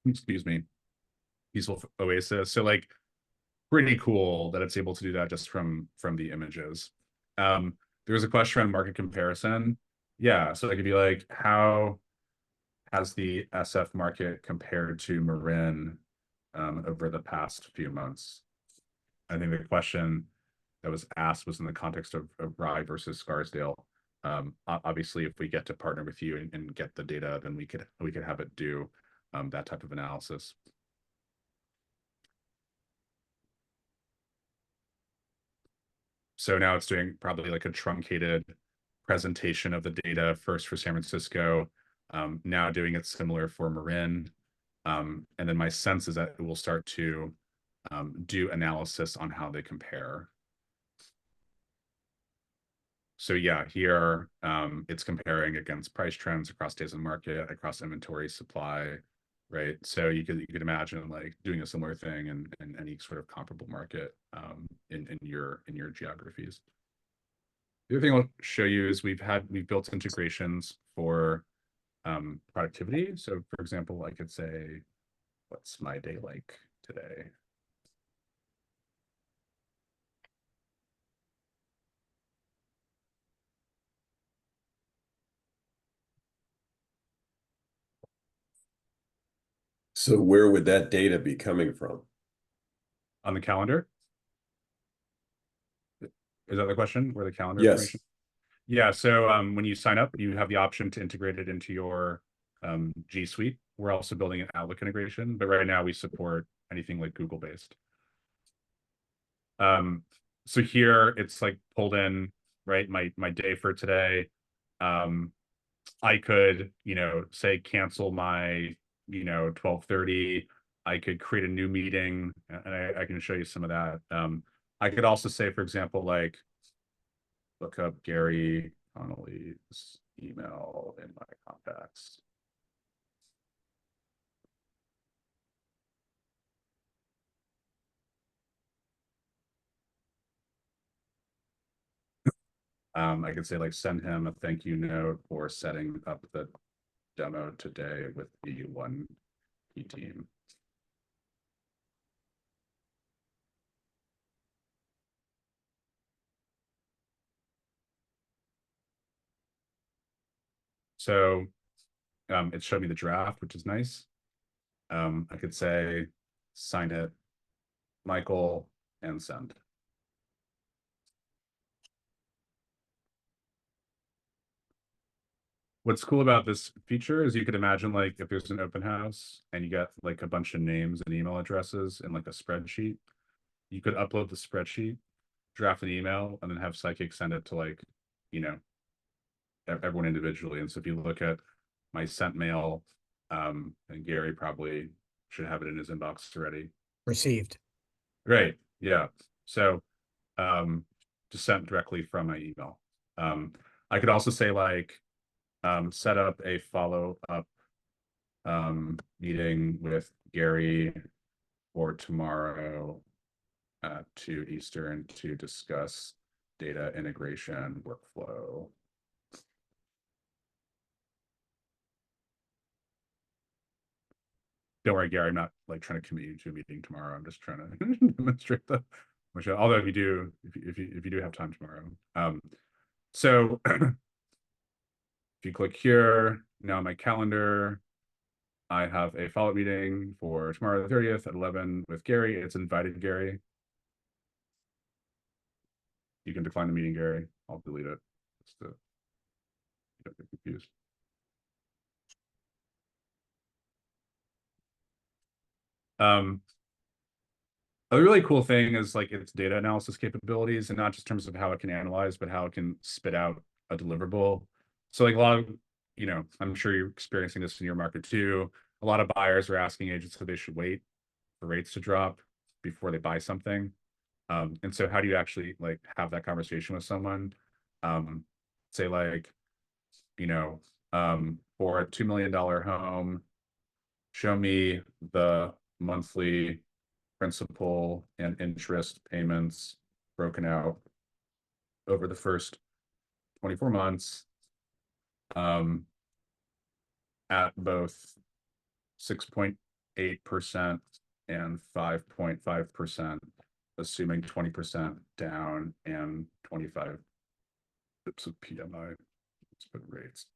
Excuse me. Peaceful oasis. So like pretty cool that it's able to do that just from the images. There was a question around market comparison. Yeah, so it could be like, how has the SF market compared to Marin over the past few months? I think the question that was asked was in the context of Rye versus Scarsdale. Obviously, if we get to partner with you and get the data, then we could have it do that type of analysis. So now it's doing probably like a truncated presentation of the data first for San Francisco, now doing it similar for Marin. And then my sense is that it will start to do analysis on how they compare. So yeah, here it's comparing against price trends across days on market, across inventory supply, right? So you could imagine like doing a similar thing in any sort of comparable market in your geographies. The other thing I'll show you is we've built integrations for productivity. So for example, I could say, what's my day like today? So where would that data be coming from? On the calendar? Is that the question? Where the calendar Yes. information? Yeah, so when you sign up, you have the option to integrate it into your G Suite. We're also building an Outlook integration, but right now we support anything like Google-based. So here it's like pulled in, right? My day for today. I could, say cancel my, 12:30. I could create a new meeting, and I can show you some of that. I could also say, for example, like look up Gary Connolly's email in my contacts. I could say like send him a thank you note for setting up the demo today with the OneKey team. So it showed me the draft, which is nice. I could say sign it, Michael, and send. What's cool about this feature is you could imagine like if there's an open house and you get like a bunch of names and email addresses in like a spreadsheet, you could upload the spreadsheet, draft an email, and then have Psychic send it to like, everyone individually. And so if you look at my sent mail, and Gary probably should have it in his inbox already. Received. Great. Yeah. So just sent directly from my email. I could also say like set up a follow-up meeting with Gary for tomorrow at 2 Eastern to discuss data integration workflow. Don't worry, Gary, I'm not like trying to commit you to a meeting tomorrow. I'm just trying to demonstrate the, which, although if you do have time tomorrow. So if you click here, now on my calendar, I have a follow-up meeting for tomorrow the 30th at 11 with Gary. It's invited Gary. You can decline the meeting, Gary. I'll delete it just to don't get confused. A really cool thing is like its data analysis capabilities, and not just in terms of how it can analyze, but how it can spit out a deliverable. So like a lot of, I'm sure you're experiencing this in your market too. A lot of buyers are asking agents if they should wait for rates to drop before they buy something. And so how do you actually like have that conversation with someone? Say like, for a $2 million home, show me the monthly principal and interest payments broken out over the first 24 months at both 6.8% and 5.5%, assuming 20% down and 25 bips of PMI. Let's put rates.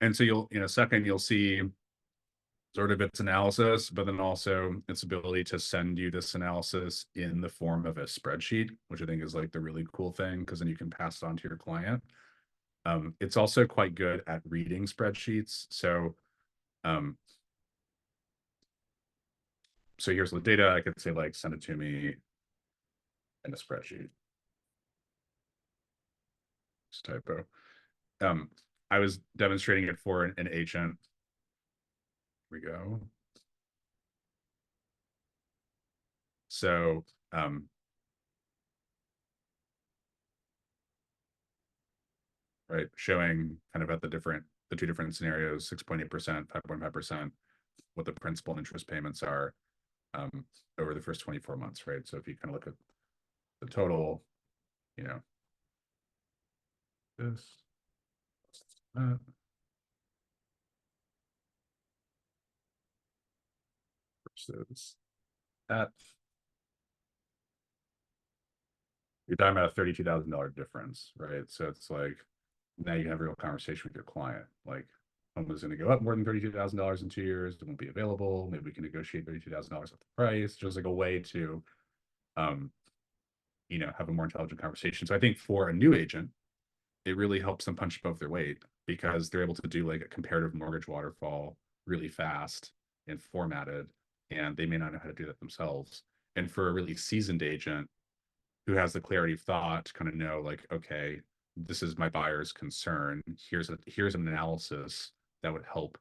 And so you'll, in a second, you'll see sort of its analysis, but then also its ability to send you this analysis in the form of a spreadsheet, which I think is like the really cool thing, because then you can pass it on to your client. It's also quite good at reading spreadsheets. So here's the data. I could say like, send it to me in a spreadsheet. Just typo. I was demonstrating it for an agent. Here we go. So right, showing kind of at the two different scenarios, 6.8%, 5.5%, what the principal and interest payments are over the first 24 months, right? So if you kind of look at the total, you know, this, that. Versus that. You're talking about a $32,000 difference, right? So it's like, now you have a real conversation with your client. Like, home is going to go up more than $32,000 in 2 years. It won't be available. Maybe we can negotiate $32,000 off the price. Just like a way to, you know, have a more intelligent conversation. So I think for a new agent, it really helps them punch above their weight, because they're able to do like a comparative mortgage waterfall really fast and formatted, and they may not know how to do that themselves. And for a really seasoned agent who has the clarity of thought to kind of know, like, okay, this is my buyer's concern. Here's an analysis that would help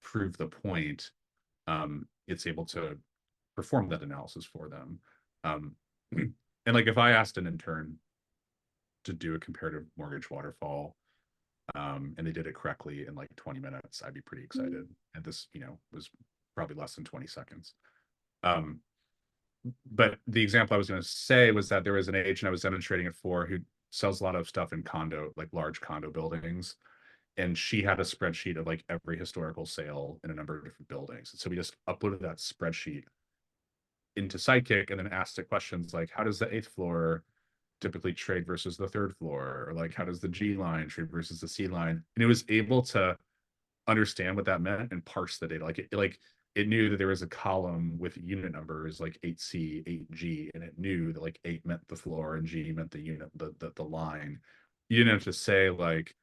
prove the point. It's able to perform that analysis for them. And like, if I asked an intern to do a comparative mortgage waterfall, and they did it correctly in like 20 minutes, I'd be pretty excited. And this, you know, was probably less than 20 seconds. But the example I was going to say was that there was an agent I was demonstrating it for who sells a lot of stuff in condo, like large condo buildings. And she had a spreadsheet of like every historical sale in a number of different buildings. And so we just uploaded that spreadsheet into Sidekick and then asked it questions like, how does the 8th floor typically trade versus the 3rd floor? Or like, how does the G line trade versus the C line? And it was able to understand what that meant and parse the data. Like it knew that there was a column with unit numbers like 8C, 8G, and it knew that like 8 meant the floor and G meant the unit, the line. You didn't have to say like,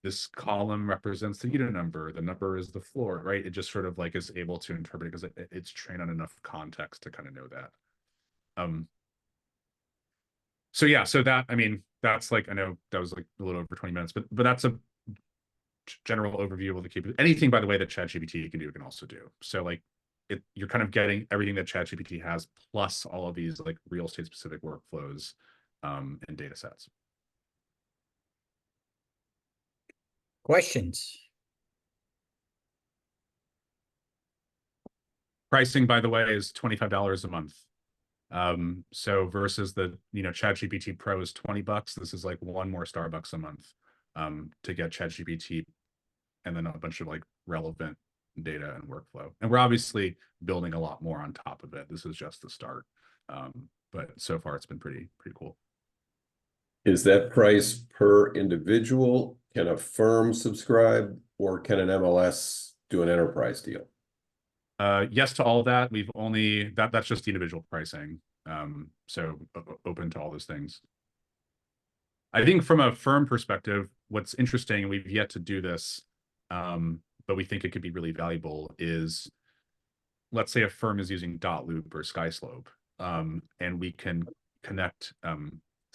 this column represents the unit number, the number is the floor, right? It just sort of like is able to interpret because it's trained on enough context to kind of know that. So yeah, so that, I mean, that's like, I know that was like a little over 20 minutes, but that's a general overview of what the capability. Anything, by the way, that ChatGPT can do, can also do. So like, you're kind of getting everything that ChatGPT has, plus all of these like real estate specific workflows and data sets. Questions? Pricing, by the way, is $25 a month. So versus the, you know, ChatGPT Pro is $20. This is like one more Starbucks a month to get ChatGPT and then a bunch of like relevant data and workflow. And we're obviously building a lot more on top of it. This is just the start. But so far it's been pretty cool. Is that price per individual? Can a firm subscribe, or can an MLS do an enterprise deal? Yes to all of that. We've only, that's just the individual pricing. So open to all those things. I think from a firm perspective, what's interesting, we've yet to do this, but we think it could be really valuable, is let's say a firm is using Dotloop or Skyslope, and we can connect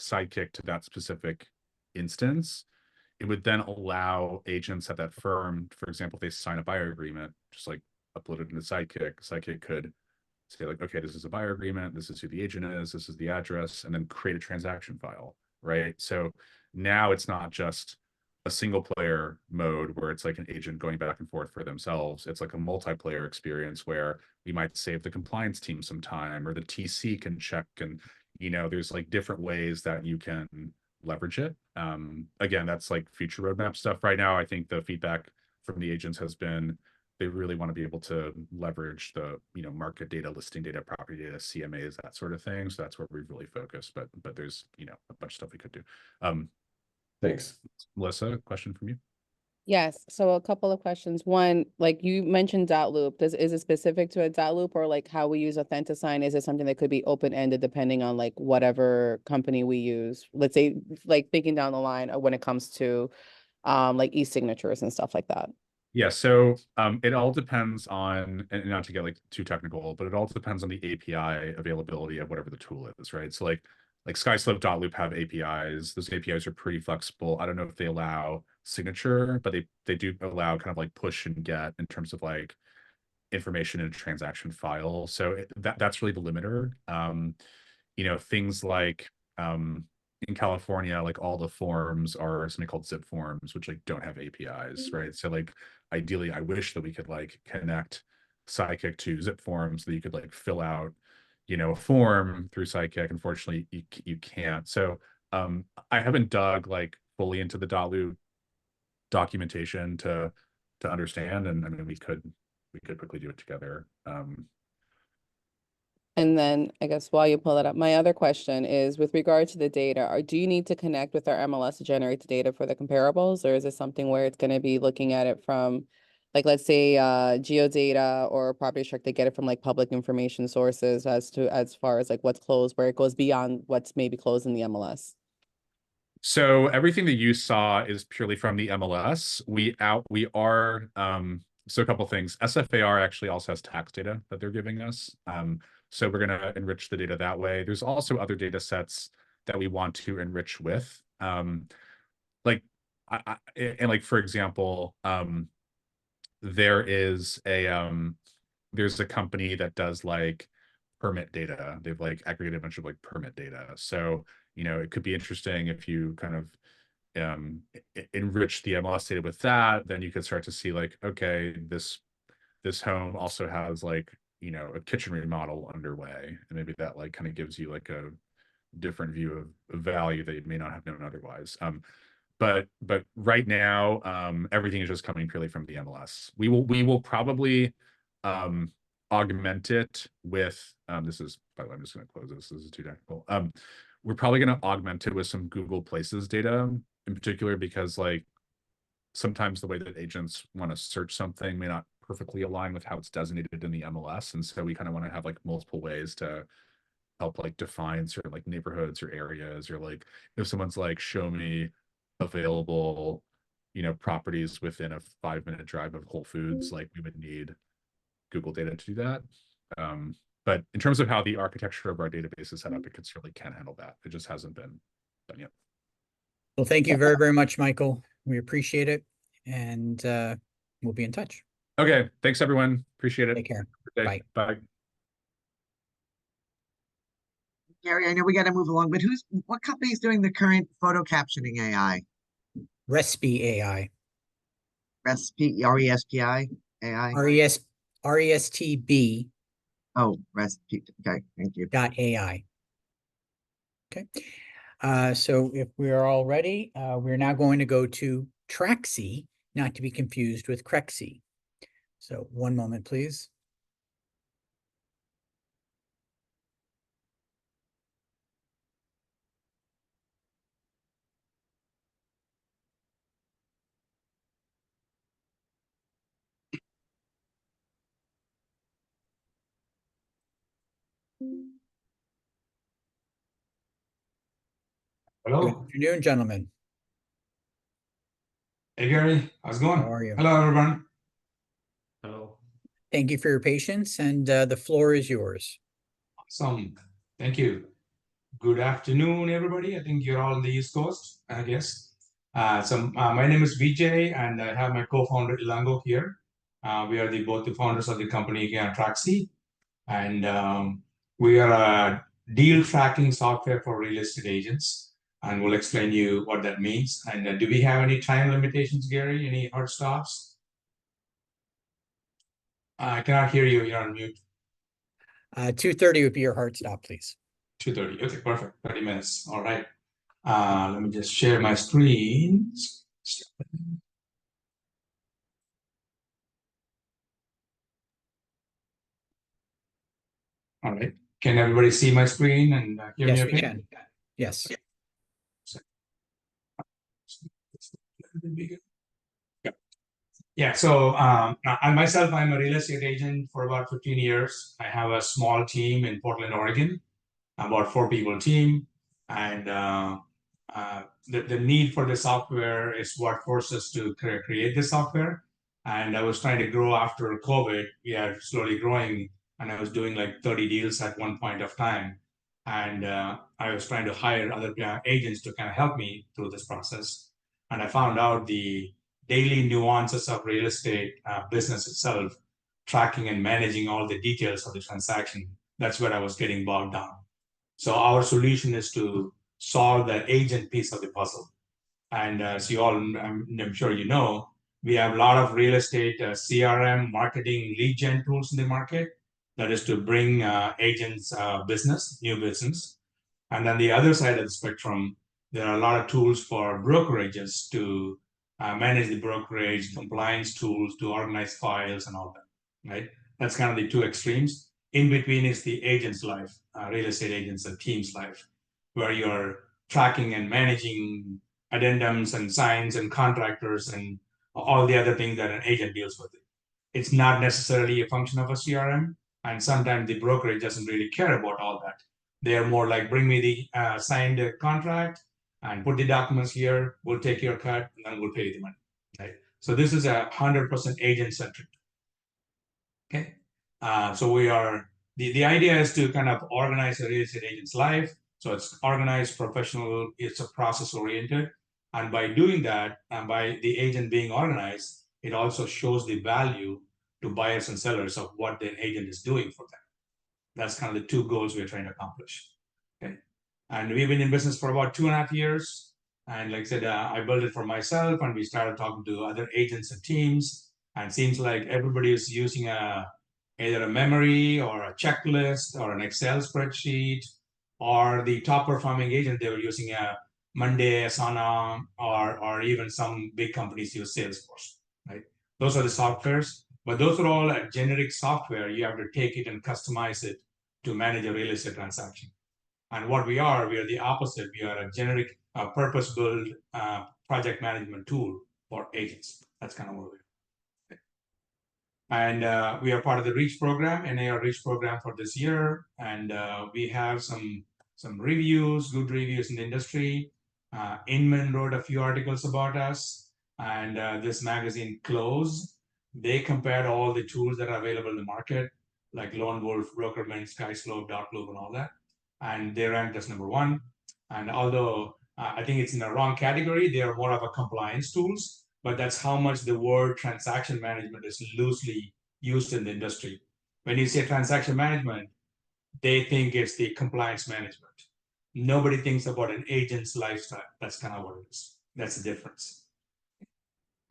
Sidekick to that specific instance. It would then allow agents at that firm, for example, if they sign a buyer agreement, just like upload it into Sidekick, Sidekick could say like, okay, this is a buyer agreement, this is who the agent is, this is the address, and then create a transaction file. right? So now it's not just a single player mode where it's like an agent going back and forth for themselves. It's like a multiplayer experience where we might save the compliance team some time, or the TC can check, and there's like different ways that you can leverage it. Again, that's like future roadmap stuff. Right now, I think the feedback from the agents has been they really want to be able to leverage the market data, listing data, property data, CMAs, that sort of thing. So that's where we've really focused. But there's a bunch of stuff we could do. Thanks. Melissa, question from you? Yes, so a couple of questions. One, like you mentioned dot loop. Is it specific to a dot loop, or like how we use Authentisign? Is it something that could be open-ended depending on like whatever company we use? Let's say like thinking down the line when it comes to like e-signatures and stuff like that. Yeah, so it all depends on, and not to get like too technical, but it all depends on the API availability of whatever the tool is, right? So like Skyslope.loop have APIs. Those APIs are pretty flexible. I don't know if they allow signature, but they do allow kind of like push and get in terms of like information in a transaction file. So that's really the limiter. Things like in California, like all the forms are something called zip forms, which like don't have APIs, right? So like ideally, I wish that we could like connect Sidekick to zip forms so that you could like fill out a form through Sidekick. Unfortunately, you can't. So I haven't dug like fully into the .loop documentation to understand, and I mean we could quickly do it together. And then I guess while you pull that up, my other question is with regard to the data, do you need to connect with our MLS to generate the data for the comparables, or is it something where it's going to be looking at it from, like, let's say geodata or property check, they get it from like public information sources as far as like what's closed, where it goes beyond what's maybe closed in the MLS? So everything that you saw is purely from the MLS. So a couple things. SFAR actually also has tax data that they're giving us. So we're going to enrich the data that way. There's also other data sets that we want to enrich with. Like for example, there's a company that does like permit data. They've like aggregated a bunch of like permit data. So it could be interesting if you kind of enrich the MLS data with that. Then you could start to see like, okay, this home also has like a kitchen remodel underway, and maybe that like kind of gives you like a different view of value that you may not have known otherwise. But right now, everything is just coming purely from the MLS. We will probably augment it with this is, by the way, I'm just going to close this. This is too technical. We're probably going to augment it with some Google Places data in particular, because like sometimes the way that agents want to search something may not perfectly align with how it's designated in the MLS. And so we kind of want to have like multiple ways to help like define certain like neighborhoods or areas, or like if someone's like, show me available, properties within a 5-minute drive of Whole Foods, like we would need Google data to do that. But in terms of how the architecture of our database is set up, it certainly can handle that. It just hasn't been done yet. Well, thank you very, very much, Michael. We appreciate it, and we'll be in touch. Okay, thanks everyone. Appreciate it. Take care. Bye. Bye. Gary, I know we got to move along, but what company is doing the current photo captioning AI? Respi AI. RESPI AI? RESTB. Oh, Respi. Okay, thank you. .ai. Okay. So if we are all ready, we're now going to go to Traxi, not to be confused with Crexi. So one moment, please. Good Hello. afternoon, gentlemen. Hey Gary, how's it going? How are you? Hello everyone. Hello. Thank you for your patience, and the floor is yours. Awesome. Thank you. Good afternoon, everybody. I think you're all on the East Coast, I guess. My name is Vijay, and I have my co-founder Ilango here. We are both the founders of the company Traxi, and we are a deal tracking software for real estate agents. and we'll explain you what that means. And do we have any time limitations, Gary? Any hard stops? I cannot hear you. You're on mute. 2:30 would be your hard stop, please. 2:30. Okay, perfect. 30 minutes. All right. Let me just share my screen. All right. Can everybody see my screen and hear me Yes, okay? we can. Yes. Yeah, so I myself, I'm a real estate agent for about 15 years. I have a small team in Portland, Oregon, about 4 people team. And the need for the software is what forced us to create the software. And I was trying to grow after COVID. We are slowly growing, and I was doing like 30 deals at one point of time. And I was trying to hire other agents to kind of help me through this process. And I found out the daily nuances of real estate business itself, tracking and managing all the details of the transaction. That's where I was getting bogged down. So our solution is to solve that agent piece of the puzzle. And as you all, I'm sure you know, we have a lot of real estate CRM, marketing, lead gen tools in the market. That is to bring agents business, new business. And then the other side of the spectrum, there are a lot of tools for brokerages to manage the brokerage, compliance tools to organize files and all that, right? That's kind of the two extremes. In between is the agent's life, real estate agents and team's life, where you're tracking and managing addendums and signs and contractors and all the other things that an agent deals with. It's not necessarily a function of a CRM, and sometimes the brokerage doesn't really care about all that. They're more like, bring me the signed contract and put the documents here, we'll take your cut, and then we'll pay you the money, right? So this is 100% agent-centric, okay? So we are, the idea is to kind of organize a real estate agent's life. So it's organized, professional, it's a process-oriented. And by doing that, and by the agent being organized, it also shows the value to buyers and sellers of what the agent is doing for them. That's kind of the two goals we're trying to accomplish. Okay. And we've been in business for about 2.5 years. And like I said, I built it for myself, and we started talking to other agents and teams. And it seems like everybody is using either a memory or a checklist or an Excel spreadsheet, or the top performing agent, they were using a Monday, Asana, or even some big companies use Salesforce, right? Those are the softwares, but those are all a generic software. You have to take it and customize it to manage a real estate transaction. And what we are the opposite. We are a generic, purpose-built project management tool for agents. That's kind of what we are. And we are part of the REACH program, NAR REACH program for this year. And we have some reviews, good reviews in the industry. Inman wrote a few articles about us, and this magazine Close, they compared all the tools that are available in the market, like Lone Wolf, Brokerman, SkySlope, Dotloop, and all that. And they ranked as #1. And although I think it's in the wrong category, they are more of a compliance tools, but that's how much the word transaction management is loosely used in the industry. When you say transaction management, they think it's the compliance management. Nobody thinks about an agent's lifestyle. That's kind of what it is. That's the difference.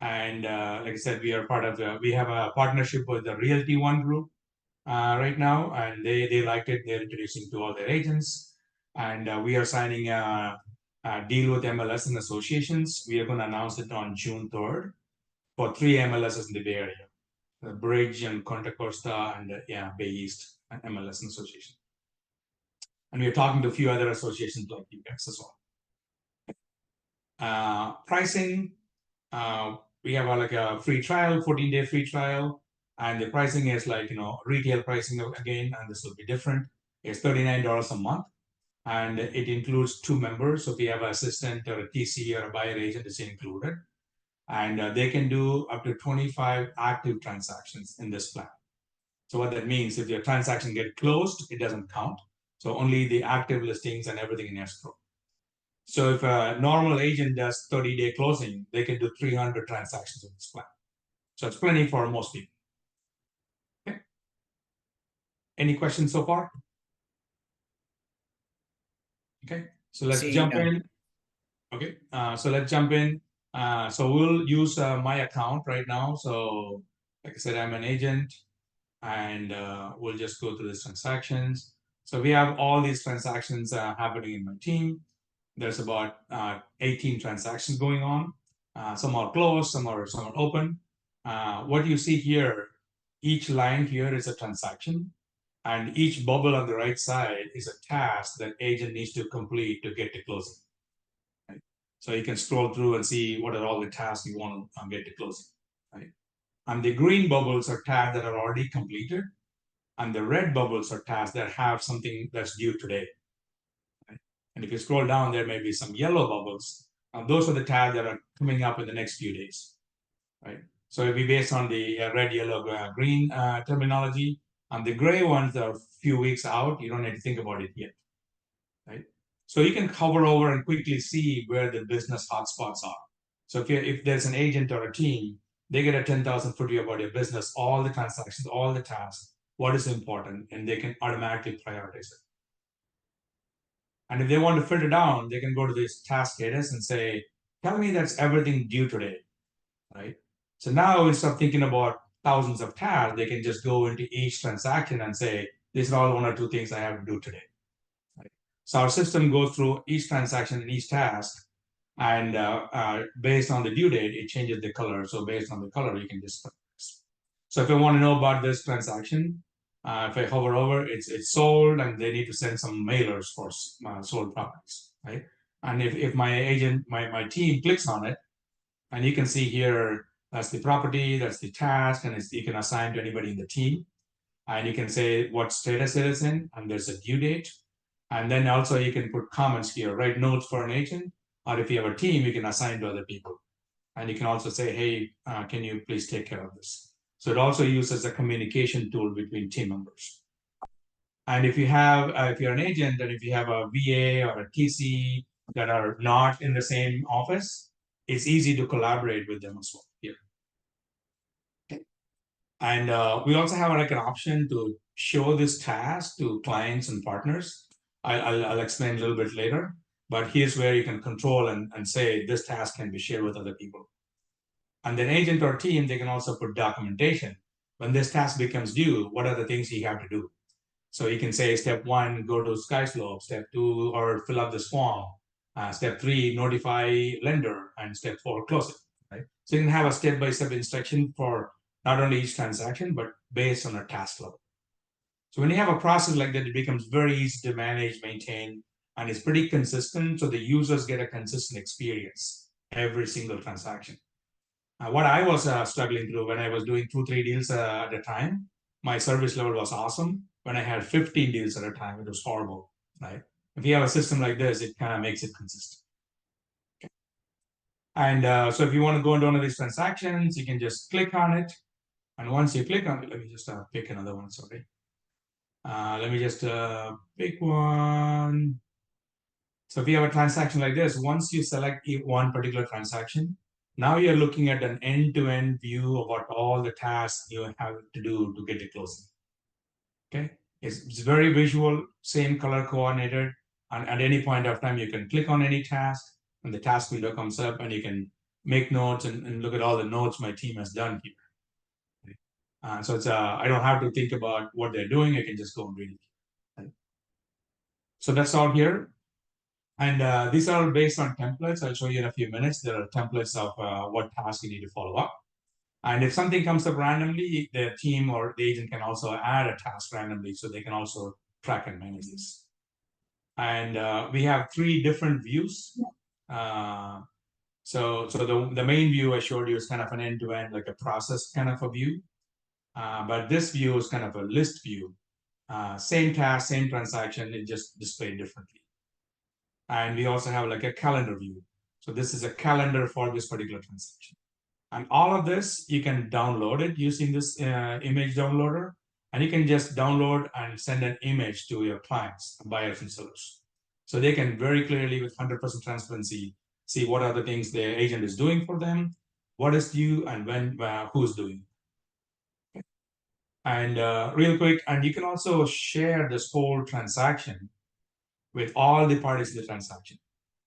And like I said, we are part of we have a partnership with the Realty One group right now, and they liked it. They're introducing to all their agents, and we are signing a deal with MLS and associations. We are going to announce it on June 3rd for 3 MLSs in the Bay Area, the Bridge and Contra Costa and Bay East and MLS and association. And we're talking to a few other associations like you guys as well. Pricing, we have like a free trial, 14-day free trial. And the pricing is like, retail pricing again, and this will be different. It's $39 a month. And it includes 2 members. So if you have an assistant or a TC or a buyer agent, it's included. And they can do up to 25 active transactions in this plan. So what that means, if your transaction gets closed, it doesn't count. So only the active listings and everything in escrow. So if a normal agent does 30-day closing, they can do 300 transactions in this plan. So it's plenty for most people. Okay. Any questions so far? Okay, so let's jump in. Okay, so let's jump in. So we'll use my account right now. So like I said, I'm an agent, and we'll just go through these transactions. So we have all these transactions happening in my team. There's about 18 transactions going on. Some are closed, some are open. What you see here, each line here is a transaction, and each bubble on the right side is a task that agent needs to complete to get to closing. Right? So you can scroll through and see what are all the tasks you want to get to closing. Right? And the green bubbles are tasks that are already completed, and the red bubbles are tasks that have something that's due today. Right? And if you scroll down, there may be some yellow bubbles. Those are the tasks that are coming up in the next few days. Right? So it'll be based on the red, yellow, green terminology. And the gray ones are a few weeks out. You don't need to think about it yet. Right? So you can hover over and quickly see where the business hotspots are. So if there's an agent or a team, they get a 10,000-foot view about your business, all the transactions, all the tasks, what is important, and they can automatically prioritize it. And if they want to filter down, they can go to this task status and say, tell me that's everything due today, right? So now instead of thinking about thousands of tasks, they can just go into each transaction and say, these are all 1 or 2 things I have to do today. Right? So our system goes through each transaction and each task, and based on the due date, it changes the color. So based on the color, you can just. So if I want to know about this transaction, if I hover over, it's sold, and they need to send some mailers for sold properties, right? And if my agent, my team clicks on it, and you can see here, that's the property, that's the task, and you can assign to anybody in the team. And you can say what status it is in, and there's a due date. And then also you can put comments here, write notes for an agent, or if you have a team, you can assign to other people. And you can also say, hey, can you please take care of this? So it also uses a communication tool between team members. And if you have, if you're an agent, and if you have a VA or a TC that are not in the same office, it's easy to collaborate with them as well here. Okay. And we also have like an option to show this task to clients and partners. I'll explain a little bit later, but here's where you can control and say this task can be shared with other people. And then agent or team, they can also put documentation. When this task becomes due, what are the things you have to do? So you can say step 1, go to SkySlope, step 2, or fill up this form. Step 3, notify lender, and step 4, close it. Right? So you can have a step-by-step instruction for not only each transaction, but based on a task level. So when you have a process like that, it becomes very easy to manage, maintain, and it's pretty consistent. So the users get a consistent experience every single transaction. What I was struggling through when I was doing 2-3 deals at a time, my service level was awesome. When I had 15 deals at a time, it was horrible, right? If you have a system like this, it kind of makes it consistent. Okay. And so if you want to go into one of these transactions, you can just click on it. And once you click on it, let me just pick another one, sorry. Let me just pick one. So if you have a transaction like this, once you select one particular transaction, now you're looking at an end-to-end view about all the tasks you have to do to get to closing. Okay, it's very visual, same color coordinated, and at any point of time, you can click on any task, and the task window comes up, and you can make notes and look at all the notes my team has done here. Okay. So it's I don't have to think about what they're doing. I can just go and read it. Okay. So that's all here. And these are based on templates. I'll show you in a few minutes. There are templates of what task you need to follow up. And if something comes up randomly, the team or the agent can also add a task randomly, so they can also track and manage this. And we have 3 different views. So the main view I showed you is kind of an end-to-end, like a process kind of a view. But this view is kind of a list view. Same task, same transaction, it just displayed differently. And we also have like a calendar view. So this is a calendar for this particular transaction. And all of this, you can download it using this image downloader. And you can just download and send an image to your clients, buyers and sellers. So they can very clearly, with 100% transparency, see what are the things the agent is doing for them, what is due, and when, who's doing. Okay. And real quick, and you can also share this whole transaction with all the parties in the transaction.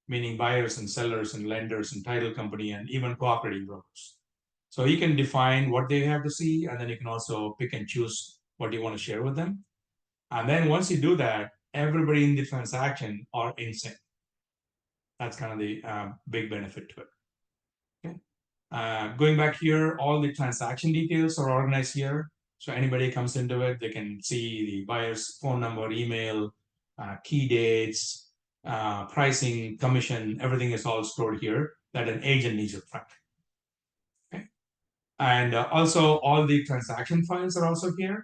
meaning buyers and sellers and lenders and title company and even cooperating brokers. So you can define what they have to see, and then you can also pick and choose what you want to share with them. And then once you do that, everybody in the transaction are in sync. That's kind of the big benefit to it. Okay. Going back here, all the transaction details are organized here. So anybody comes into it, they can see the buyer's phone number, email, key dates, pricing, commission, everything is all stored here that an agent needs to track. Okay. And also all the transaction files are also here.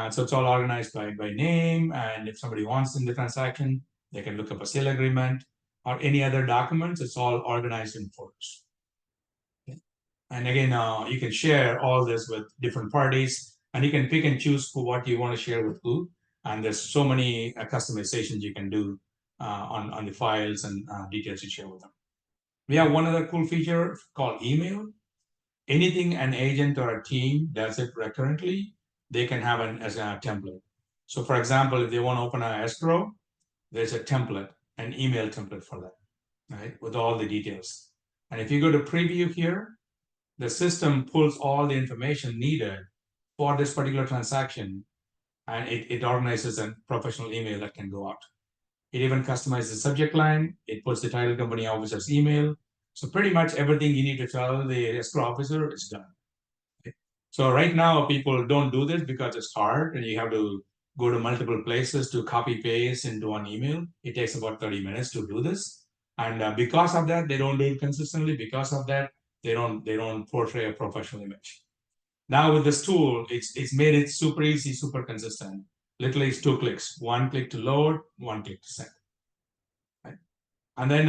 So it's all organized by name. And if somebody wants in the transaction, they can look up a sale agreement or any other documents. It's all organized in folders. Okay. And again, you can share all this with different parties, and you can pick and choose what you want to share with who. And there's so many customizations you can do on the files and details you share with them. We have one other cool feature called email. Anything an agent or a team does it recurrently, they can have as a template. So for example, if they want to open an escrow, there's a template, an email template for that, right? With all the details. And if you go to preview here, the system pulls all the information needed for this particular transaction, and it organizes a professional email that can go out. It even customizes the subject line. It puts the title company officer's email. So pretty much everything you need to tell the escrow officer is done. Okay. So right now, people don't do this because it's hard and you have to go to multiple places to copy paste into one email. It takes about 30 minutes to do this. And because of that, they don't do it consistently. Because of that, they don't portray a professional image. Now with this tool, it's made it super easy, super consistent. Literally, it's 2 clicks. 1 click to load, 1 click to send. Right? And then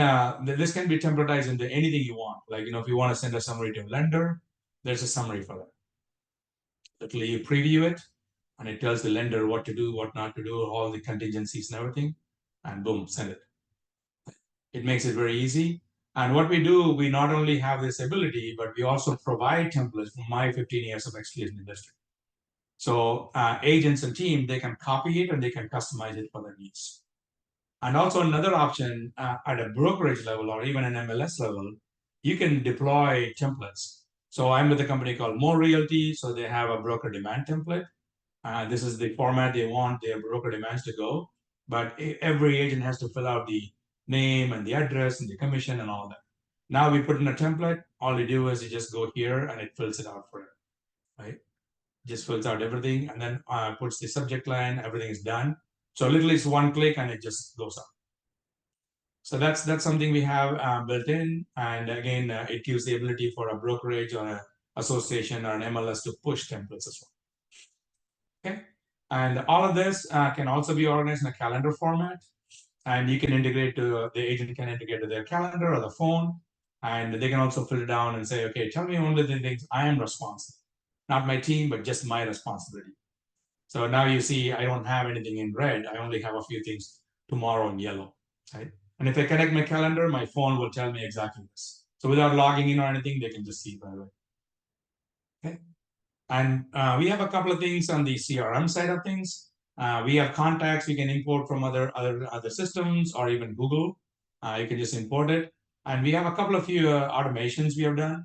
this can be templatized into anything you want. Like, if you want to send a summary to a lender, there's a summary for that. Literally, you preview it, and it tells the lender what to do, what not to do, all the contingencies and everything, and boom, send it. It makes it very easy. And what we do, we not only have this ability, but we also provide templates from my 15 years of experience in the industry. So agents and team, they can copy it and they can customize it for their needs. And also another option at a brokerage level or even an MLS level, you can deploy templates. So I'm with a company called More Realty. So they have a broker demand template. This is the format they want their broker demands to go. But every agent has to fill out the name and the address and the commission and all that. Now we put in a template. All you do is you just go here and it fills it out for it, right? Just fills out everything and then puts the subject line. Everything is done. So literally it's 1 click and it just goes up. So that's something we have built in. And again, it gives the ability for a brokerage or an association or an MLS to push templates as well. Okay. And all of this can also be organized in a calendar format. And you can integrate to, the agent can integrate to their calendar or the phone. And they can also filter down and say, okay, tell me only the things I am responsible. Not my team, but just my responsibility. So now you see, I don't have anything in red. I only have a few things tomorrow in yellow, right? And if I connect my calendar, my phone will tell me exactly this. So without logging in or anything, they can just see right away. Okay. And we have a couple of things on the CRM side of things. We have contacts we can import from other systems or even Google. You can just import it. And we have a couple of automations we have done.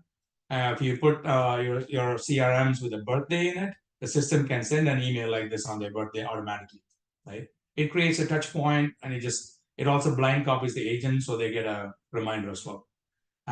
If you put your CRMs with a birthday in it, the system can send an email like this on their birthday automatically, right? It creates a touch point and it also blind copies the agent so they get a reminder as well.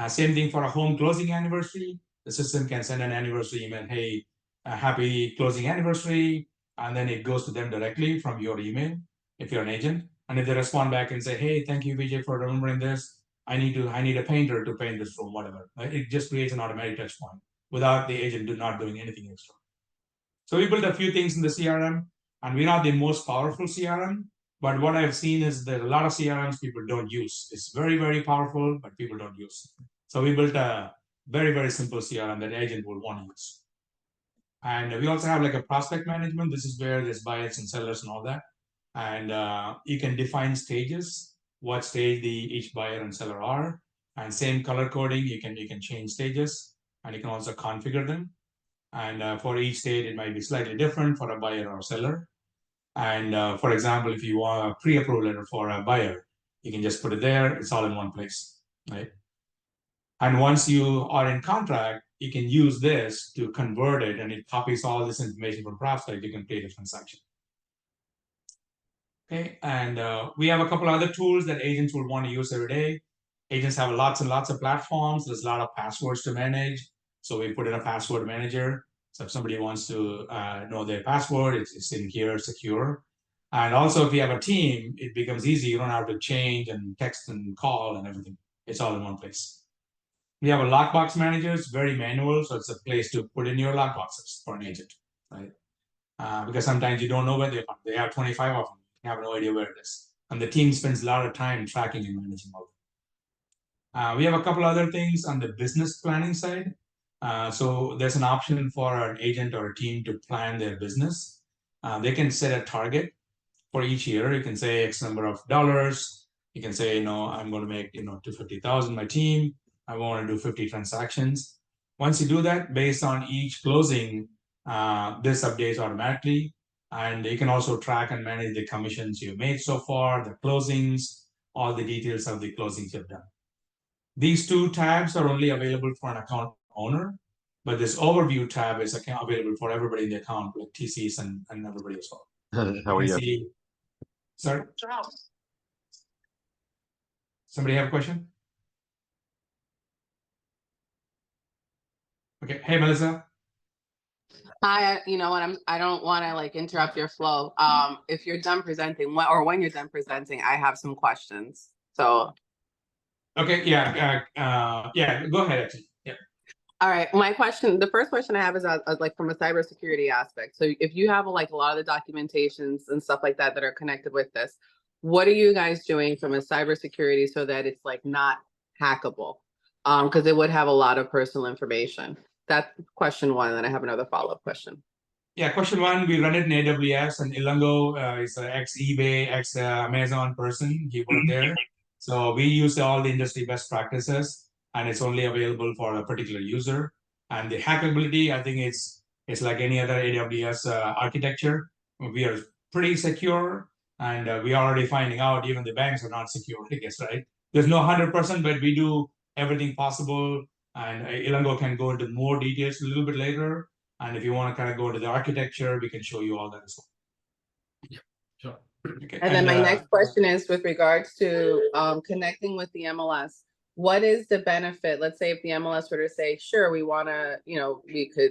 Same thing for a home closing anniversary. The system can send an anniversary email, hey, happy closing anniversary, and then it goes to them directly from your email if you're an agent. And if they respond back and say, hey, thank you, Vijay, for remembering this. I need a painter to paint this room, whatever. Right? It just creates an automatic touch point without the agent not doing anything extra. So we built a few things in the CRM, and we're not the most powerful CRM, but what I've seen is that a lot of CRMs people don't use. It's very, very powerful, but people don't use. So we built a very, very simple CRM that agent will want to use. And we also have like a prospect management. This is where there's buyers and sellers and all that. And you can define stages, what stage each buyer and seller are. And same color coding, you can change stages, and you can also configure them. And for each stage, it might be slightly different for a buyer or seller. And for example, if you want a pre-approval letter for a buyer, You can just put it there. It's all in one place, right? And once you are in contract, you can use this to convert it, and it copies all this information from prospect. You can create a transaction. Okay, and we have a couple other tools that agents will want to use every day. Agents have lots and lots of platforms. There's a lot of passwords to manage. So we put in a password manager. So if somebody wants to know their password, it's in here, secure. And also if you have a team, it becomes easy. You don't have to change and text and call and everything. It's all in one place. We have a lockbox manager. It's very manual. So it's a place to put in your lockboxes for an agent, right? Because sometimes you don't know where they are. They have 25 of them. You have no idea where it is. And the team spends a lot of time tracking and managing all of them. We have a couple other things on the business planning side. So there's an option for an agent or a team to plan their business. They can set a target for each year. You can say X number of dollars. You can say, I'm going to make, 250,000 my team. I want to do 50 transactions. Once you do that, based on each closing, this updates automatically. And you can also track and manage the commissions you've made so far, the closings, all the details of the closings you've done. These two tabs are only available for an account owner, but this overview tab is available for everybody in the account, like TCs and everybody as well. How are you? Sorry? Somebody have a question? Okay. Hey, Melissa. Hi, you know what? I don't want to like interrupt your flow. If you're done presenting, when you're done presenting, I have some questions. So. Okay. Yeah. Go ahead. Actually. Yeah. All right. The first question I have is like from a cybersecurity aspect. So if you have like a lot of the documentations and stuff like that are connected with this, what are you guys doing from a cybersecurity so that it's like not hackable? Because it would have a lot of personal information. That's question one. And then I have another follow-up question. Yeah, question one, we run it in AWS, and Ilango is an ex-eBay, ex-Amazon person. He worked there. So we use all the industry best practices, and it's only available for a particular user. And the hackability, I think it's like any other AWS architecture. We are pretty secure, and we are already finding out even the banks are not secure, I guess, right? There's no 100%, but we do everything possible. And Ilango can go into more details a little bit later. And if you want to kind of go into the architecture, we can show you all that as well. Yeah, sure. Okay. And then my next question is with regards to connecting with the MLS. What is the benefit? Let's say if the MLS were to say, sure, we want to,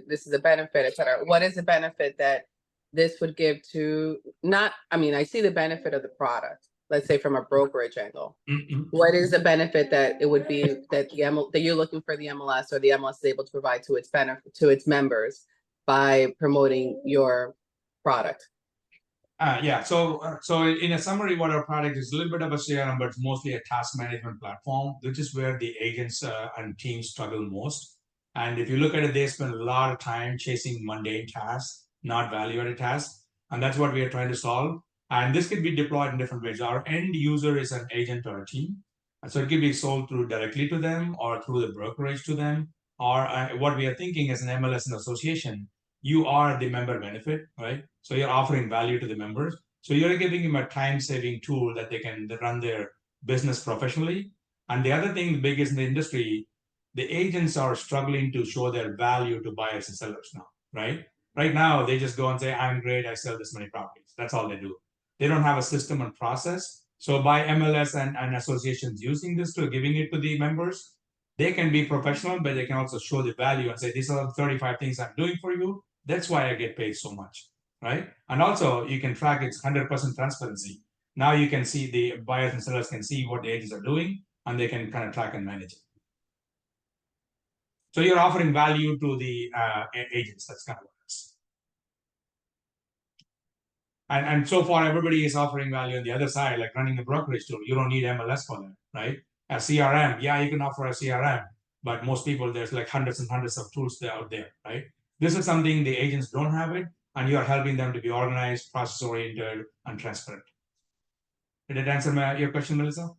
this is a benefit, et cetera. What is the benefit that this would give to I see the benefit of the product, let's say from a brokerage angle. Mm-hmm. What is the benefit that it would be that that you're looking for the MLS or the MLS is able to provide to its benefit to its members by promoting your product? So in a summary, what our product is, a little bit of a CRM, but it's mostly a task management platform, which is where the agents and teams struggle most. And if you look at it, they spend a lot of time chasing mundane tasks, not value-added tasks. And that's what we are trying to solve. And this could be deployed in different ways. Our end user is an agent or a team. And so it could be sold through directly to them or through the brokerage to them. Or what we are thinking as an MLS and association, you are the member benefit, right? So you're offering value to the members. So you're giving them a time-saving tool that they can run their business professionally. And the other thing, the biggest in the industry, the agents are struggling to show their value to buyers and sellers now, right? Right now, they just go and say, I'm great, I sell this many properties. That's all they do. They don't have a system and process. So by MLS and associations using this to giving it to the members, they can be professional, but they can also show the value and say, these are the 35 things I'm doing for you. That's why I get paid so much, right? And also you can track its 100% transparency. Now you can see the buyers and sellers can see what the agents are doing, and they can kind of track and manage it. So you're offering value to the agents. That's kind of what it is. And so far, everybody is offering value on the other side, like running a brokerage tool. You don't need MLS for that, right? A CRM, yeah, you can offer a CRM, but most people, there's like hundreds and hundreds of tools out there, right? This is something the agents don't have it, and you're helping them to be organized, process-oriented, and transparent. Did it answer your question, Melissa?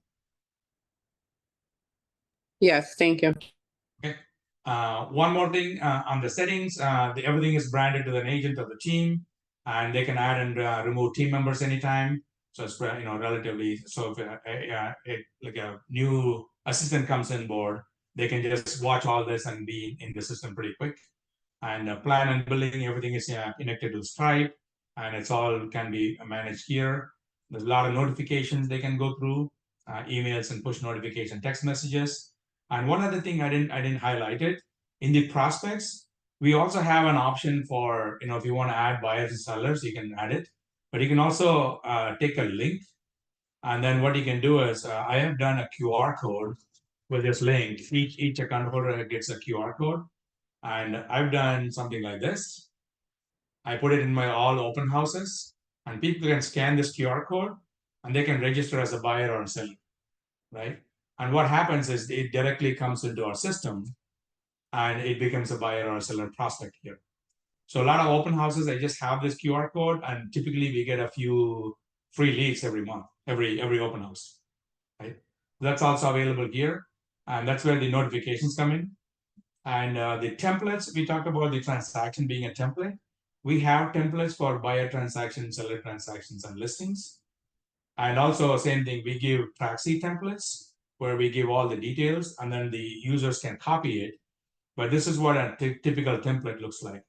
Yes, thank you. Okay. One more thing on the settings, everything is branded to an agent of the team, and they can add and remove team members anytime. So it's relatively. So if like a new assistant comes on board, they can just watch all this and be in the system pretty quick. And plan and billing, everything is connected to Stripe, and it's all can be managed here. There's a lot of notifications they can go through, emails and push notification text messages. And one other thing I didn't highlight it in the prospects. We also have an option for, if you want to add buyers and sellers, you can add it. But you can also take a link, and then what you can do is I have done a QR code with this link. Each account holder gets a QR code, and I've done something like this. I put it in my all open houses, and people can scan this QR code, and they can register as a buyer or a seller, right? And what happens is it directly comes into our system, and it becomes a buyer or a seller prospect here. So a lot of open houses, they just have this QR code, and typically we get a few free leads every month, every open house, right? That's also available here, and that's where the notifications come in. And the templates, we talked about the transaction being a template. We have templates for buyer transactions, seller transactions, and listings. And also same thing, we give Traxy templates where we give all the details, and then the users can copy it. But this is what a typical template looks like.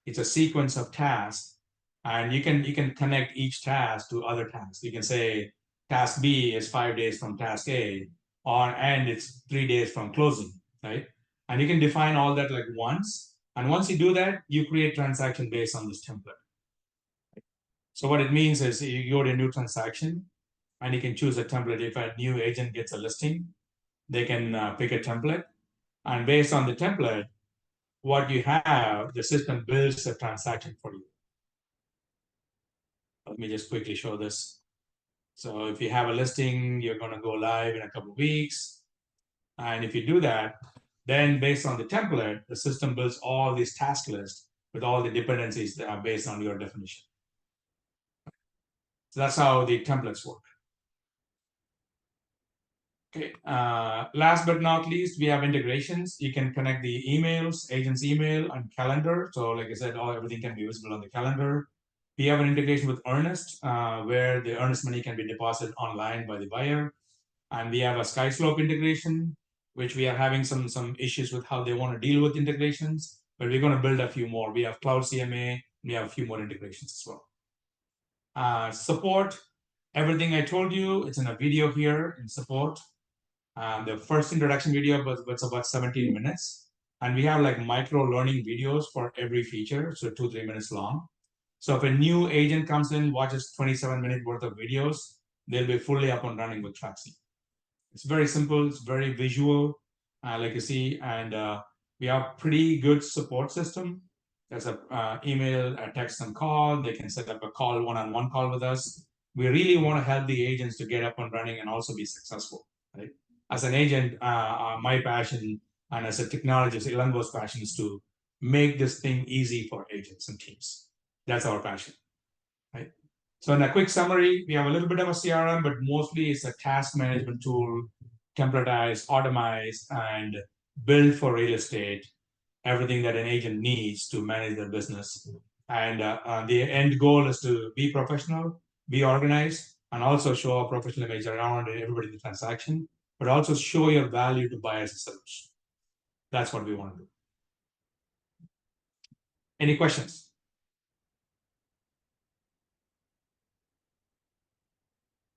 It's a sequence of tasks, and you can connect each task to other tasks. You can say task B is 5 days from task A, and it's 3 days from closing, right? And you can define all that like once. And once you do that, you create transaction based on this template. So what it means is you go to a new transaction, and you can choose a template. If a new agent gets a listing, they can pick a template. And based on the template, what you have, the system builds a transaction for you. Let me just quickly show this. So if you have a listing, you're going to go live in a couple of weeks. And if you do that, then based on the template, the system builds all these task lists with all the dependencies that are based on your definition. So that's how the templates work. Okay, last but not least, we have integrations. You can connect the emails, agent's email, and calendar. So like I said, everything can be visible on the calendar. We have an integration with Earnest, where the earnest money can be deposited online by the buyer. And we have a SkySlope integration, which we are having some issues with how they want to deal with integrations, but we're going to build a few more. We have Cloud CMA, we have a few more integrations as well. Support, everything I told you, it's in a video here in support. The first introduction video was about 17 minutes. And we have like micro learning videos for every feature, so 2-3 minutes long. So if a new agent comes in, watches 27-minute worth of videos, they'll be fully up and running with Traxy. It's very simple, it's very visual, like you see, and we have pretty good support system. There's a email, a text, and call. They can set up a call, one-on-one call with us. We really want to help the agents to get up and running and also be successful, right? As an agent, my passion, and as a technologist, Ilango's passion is to make this thing easy for agents and teams. That's our passion, right? So in a quick summary, we have a little bit of a CRM, but mostly it's a task management tool, templatized, automized, and built for real estate, everything that an agent needs to manage their business. And the end goal is to be professional, be organized, and also show a professional image around everybody in the transaction, but also show your value to buyers and sellers. That's what we want to do. Any questions?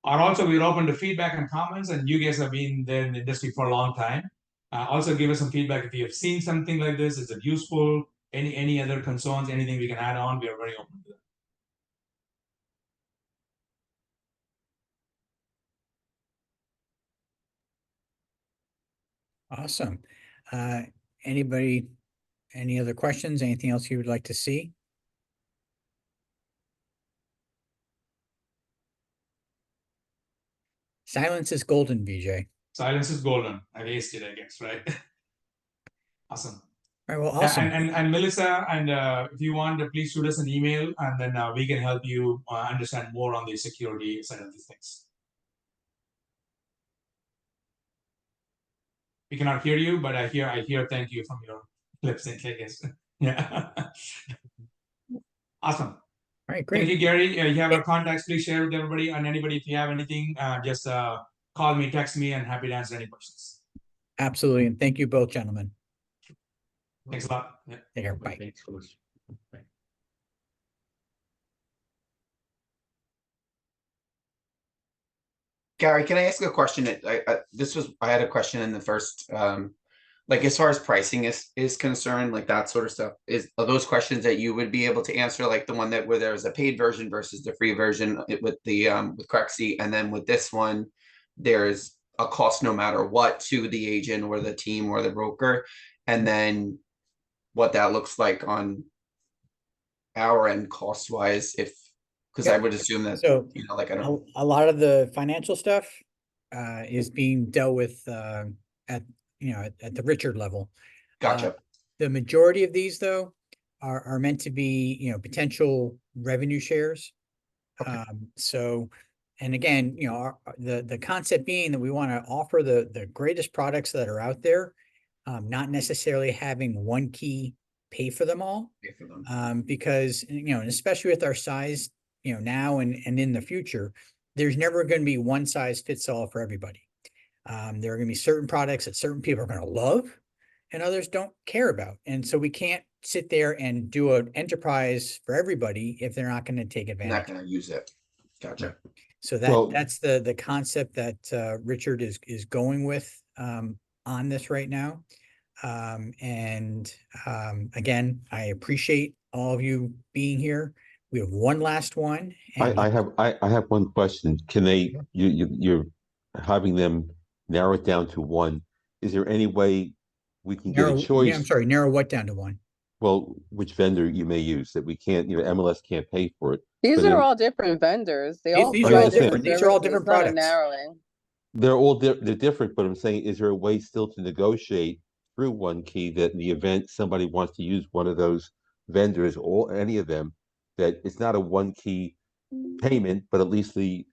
Or also, we're open to feedback and comments, and you guys have been there in the industry for a long time. Also, give us some feedback if you have seen something like this. Is it useful? Any other concerns? Anything we can add on? We are very open to that. Awesome. Anybody, any other questions? Anything else you would like to see? Silence is golden, VJ. Silence is golden. I aced it, I guess, right? Awesome. All right, well, awesome. And Melissa, and if you want, please shoot us an email, and then we can help you understand more on the security side of these things. We cannot hear you, but I hear thank you from your lips, I guess. Yeah. Awesome. right, Thank great. you, Gary. You have our contacts. Please share with everybody. And anybody, if you have anything, just call me, text me, and happy to answer any questions. Absolutely. And thank you both, gentlemen. Thanks a lot. Yeah. Take care. Bye. Thanks so much. Bye. Gary, can I ask a question? I had a question in the first, like as far as pricing is concerned, like that sort of stuff. Are those questions that you would be able to answer, like the one that where there's a paid version versus the free version with the with Crexy, and then with this one, there's a cost no matter what to the agent or the team or the broker, and then what that looks like on our end cost wise, because I would assume that, So like I don't. a lot of the financial stuff is being dealt with at at the Richard level. Gotcha. The majority of these though are meant to be potential revenue shares. Okay. So, and again, the concept being that we want to offer the greatest products that are out there, not necessarily having OneKey pay for them all. Pay for them. Because and especially with our size, now and in the future, there's never going to be one size fits all for everybody. There are going to be certain products that certain people are going to love and others don't care about. And so we can't sit there and do an enterprise for everybody if they're not going to take advantage. Not going to use it. Gotcha. So Well- that's the concept that Richard is going with on this right now. Again, I appreciate all of you being here. We have one last one. And I have one question. Can they, you're having them narrow it down to one. Is there any way we can get narrow, a choice? yeah, I'm sorry, narrow what down to one? Well, which vendor you may use that we can't, MLS can't pay for it. These But are then- all different vendors. They These- all these are all provide different. These are all services. different It's not a products. narrowing. They're different, but I'm saying, is there a way still to negotiate through OneKey that in the event somebody wants to use one of those vendors or any of them, that it's not a OneKey payment, but at least the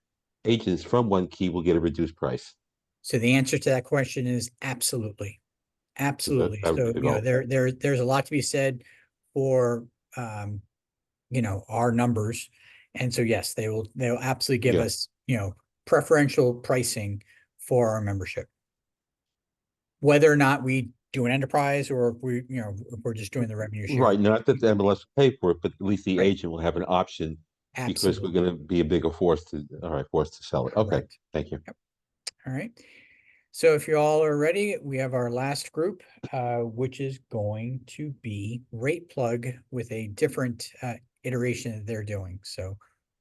agents from OneKey will get a reduced price? So the answer to that question is absolutely. Absolutely. that would So, be the goal. there's a lot to be said for, our numbers. And so, yes, they'll absolutely give Yeah. us, preferential pricing for our membership. Whether or not we do an enterprise or if if we're just doing the revenue share. Right, not that the MLS will pay for it, but at least the Right. agent will have an option because we're Absolutely. gonna be a bigger force to sell it. Okay, Correct. thank you. All right. So if you all are ready, we have our last group, which is going to be Rate Plug with a different iteration that they're doing. So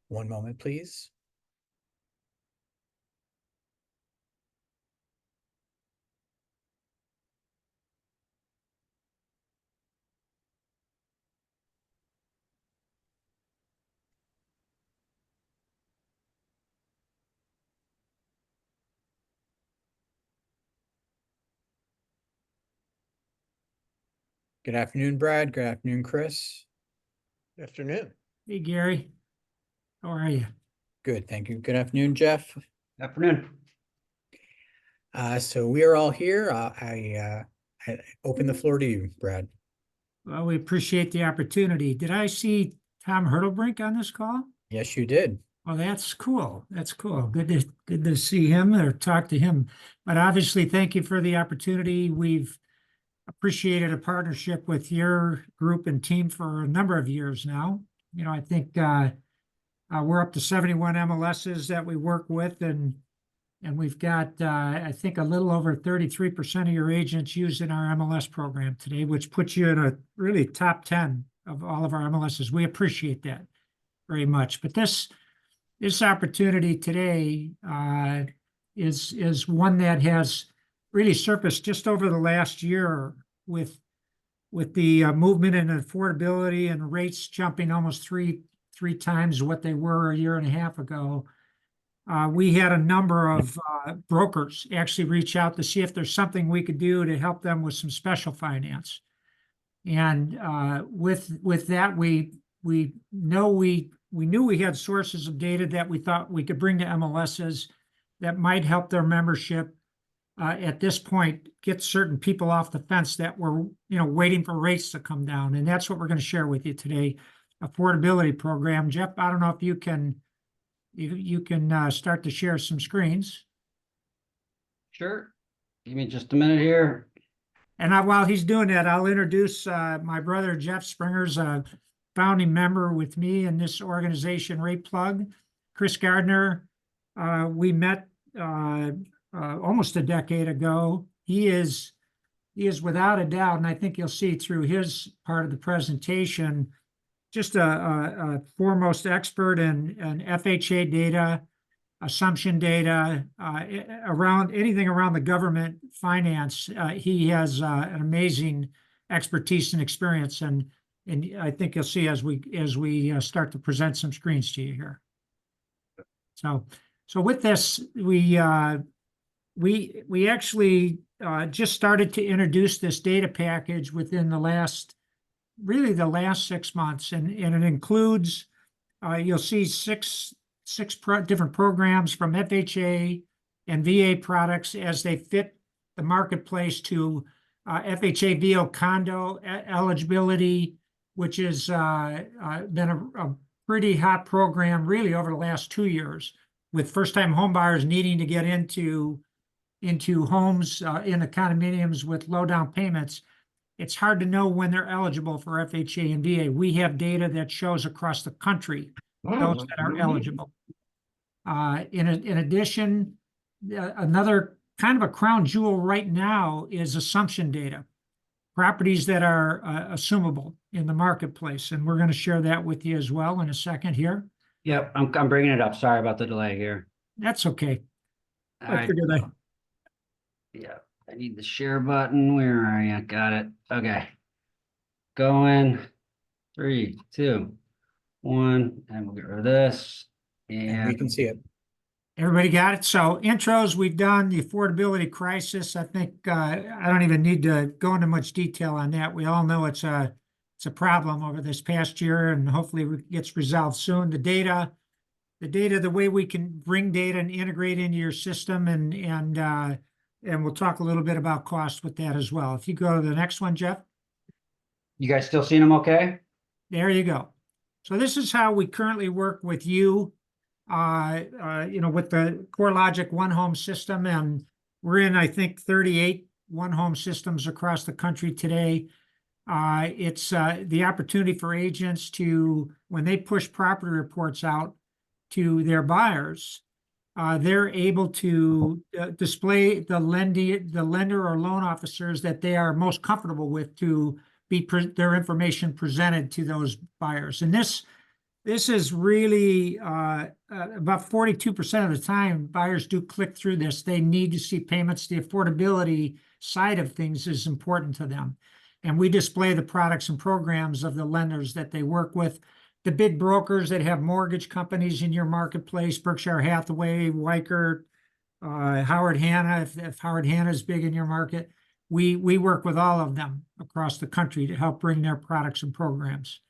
one moment, please. Good afternoon, Brad. Good afternoon, Chris. Afternoon. Hey, Gary. How are you? Good, thank you. Good afternoon, Jeff. Afternoon. So we are all here. I open the floor to you, Brad. Well, we appreciate the opportunity. Did I see Tom Hurtlebrink on this call? Yes, you did. Well, that's cool. That's cool. Good to see him or talk to him. But obviously, thank you for the opportunity. We've appreciated a partnership with your group and team for a number of years now. I think we're up to 71 MLSs that we work with, and we've got I think a little over 33% of your agents using our MLS program today, which puts you in a really top 10 of all of our MLSs. We appreciate that very much. But this opportunity today is one that has really surfaced just over the last year with the movement in affordability and rates jumping almost three times what they were a year and a half ago. We had a number of brokers actually reach out to see if there's something we could do to help them with some special finance. And with that, we knew we had sources of data that we thought we could bring to MLSs that might help their membership at this point get certain people off the fence that were waiting for rates to come down. And that's what we're going to share with you today. affordability program. Jeff, I don't know if you can start to share some screens. Sure. Give me just a minute here. And while he's doing that, I'll introduce my brother, Jeff Springer's a founding member with me in this organization, Rate Plug. Chris Gardner, we met almost a decade ago. He is without a doubt, and I think you'll see through his part of the presentation, just a foremost expert in FHA data, assumption data, around anything around the government finance. He has an amazing expertise and experience, and I think you'll see as we start to present some screens to you here. So with this, we actually just started to introduce this data package within the last 6 months, and it includes, you'll see six different programs from FHA and VA products as they fit the marketplace to FHA VO condo eligibility, which has been a pretty hot program really over the last 2 years, with first-time home buyers needing to get into homes in the condominiums with low down payments. It's hard to know when they're eligible for FHA and VA. We have data that shows across the country those that are eligible. In addition, another kind of a crown jewel right now is assumption data, properties that are assumable in the marketplace. And we're going to share that with you as well in a second here. Yep, I'm bringing it up. Sorry about the delay here. That's okay. All right. Yeah, I need the share button. Where are you? Got it. Okay. Going. 3, 2, 1, and we'll get rid of this. And we can see it. Everybody got it? So intros, we've done the affordability crisis. I think I don't even need to go into much detail on that. We all know it's a problem over this past year, and hopefully it gets resolved soon. The data, the way we can bring data and integrate into your system, and we'll talk a little bit about cost with that as well. If you go to the next one, Jeff. You guys still seeing them okay? There you go. So this is how we currently work with you, with the CoreLogic One Home system, and we're in, I think, 38 One Home systems across the country today. It's the opportunity for agents to, when they push property reports out to their buyers, they're able to display the lender or loan officers that they are most comfortable with to be their information presented to those buyers. And this is really about 42% of the time buyers do click through this. They need to see payments. The affordability side of things is important to them. And we display the products and programs of the lenders that they work with. The big brokers that have mortgage companies in your marketplace, Berkshire Hathaway, Weichert, Howard Hanna, if Howard Hanna is big in your market, we work with all of them across the country to help bring their products and programs.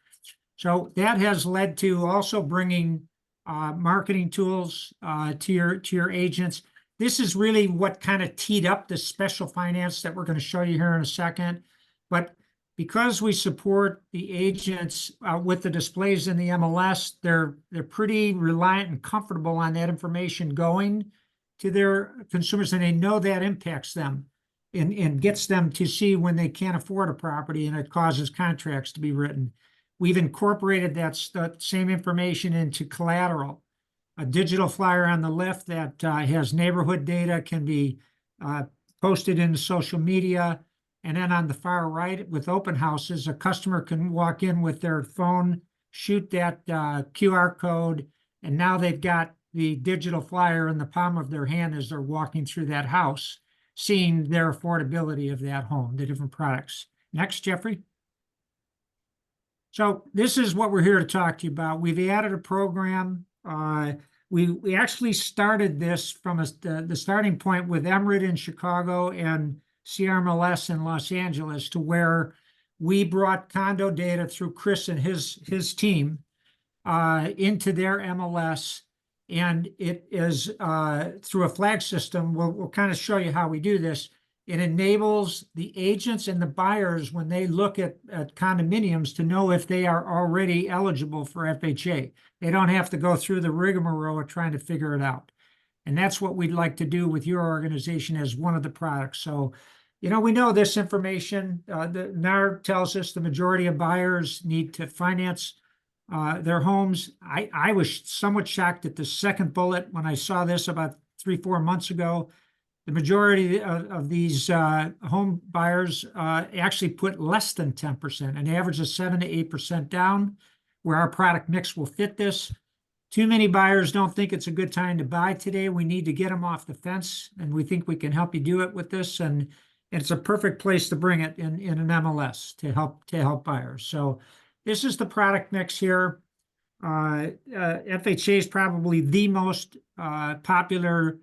So that has led to also bringing marketing tools to your agents. This is really what kind of teed up the special finance that we're going to show you here in a second. But because we support the agents with the displays in the MLS, they're pretty reliant and comfortable on that information going to their consumers, and they know that impacts them and gets them to see when they can't afford a property, and it causes contracts to be written. We've incorporated that same information into collateral. A digital flyer on the left that has neighborhood data can be posted into social media. And then on the far right with open houses, a customer can walk in with their phone, shoot that QR code, and now they've got the digital flyer in the palm of their hand as they're walking through that house, seeing their affordability of that home, the different products. Next, Jeffrey. So this is what we're here to talk to you about. We've added a program. We actually started this from the starting point with Emerald in Chicago and CRMLS in Los Angeles, to where we brought condo data through Chris and his team into their MLS, and it is through a flag system. We'll kind of show you how we do this. It enables the agents and the buyers, when they look at condominiums, to know if they are already eligible for FHA. They don't have to go through the rigmarole of trying to figure it out. And that's what we'd like to do with your organization as one of the products. So, you know, we know this information. The NAR tells us the majority of buyers need to finance their homes. I was somewhat shocked at the second bullet when I saw this about 3-4 months ago. The majority of these home buyers actually put less than 10%, an average of 7 to 8% down, where our product mix will fit this. Too many buyers don't think it's a good time to buy today. We need to get them off the fence, and we think we can help you do it with this. And it's a perfect place to bring it in an MLS to help buyers. So this is the product mix here. FHA is probably the most popular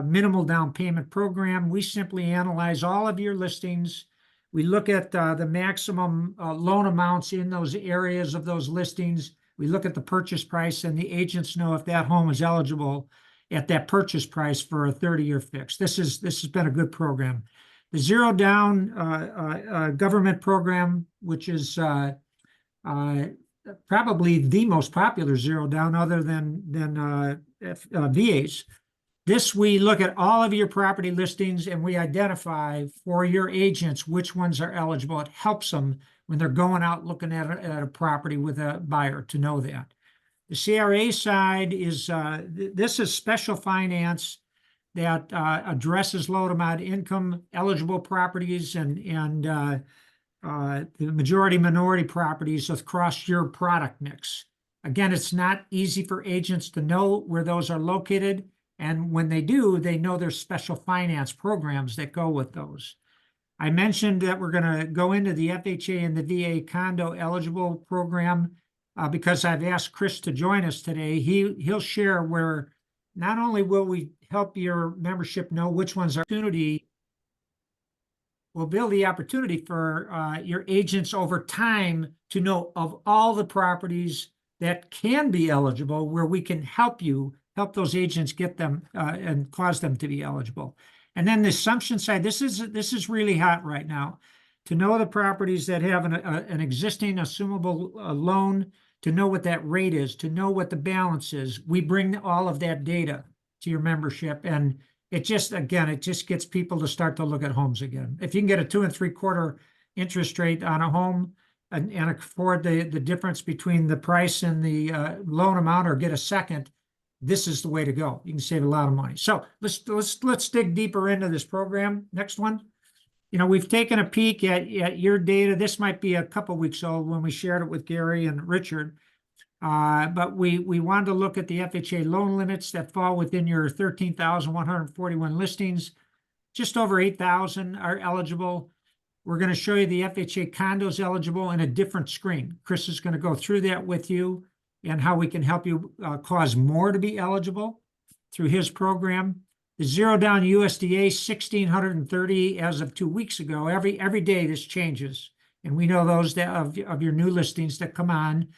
minimal down payment program. We simply analyze all of your listings. We look at the maximum loan amounts in those areas of those listings. We look at the purchase price, and the agents know if that home is eligible at that purchase price for a 30-year fix. This has been a good program. The zero down government program, which is probably the most popular zero down other than VAs. This, we look at all of your property listings and we identify for your agents which ones are eligible. It helps them when they're going out looking at a property with a buyer to know that. The CRA side is, this is special finance that addresses low to moderate income eligible properties and the majority minority properties across your product mix. Again, it's not easy for agents to know where those are located. And when they do, they know there's special finance programs that go with those. I mentioned that we're going to go into the FHA and the VA condo eligible program because I've asked Chris to join us today. He'll share where not only will we help your membership know which ones are opportunity, we'll build the opportunity for your agents over time to know of all the properties that can be eligible, where we can help those agents get them and cause them to be eligible. And then the assumption side, this is really hot right now. To know the properties that have an existing assumable loan, to know what that rate is, to know what the balance is. We bring all of that data to your membership, and it just gets people to start to look at homes again. If you can get a 2 3/4 interest rate on a home and afford the difference between the price and the loan amount, or get a second, this is the way to go. You can save a lot of money. So let's dig deeper into this program. Next one. You know, we've taken a peek at your data. This might be a couple weeks old when we shared it with Gary and Richard. But we wanted to look at the FHA loan limits that fall within your 13,141 listings. Just over 8,000 are eligible. We're going to show you the FHA condos eligible in a different screen. Chris is going to go through that with you and how we can help you cause more to be eligible through his program. The zero down USDA, 1,630 as of 2 weeks ago. Every day this changes. And we know those of your new listings that come on.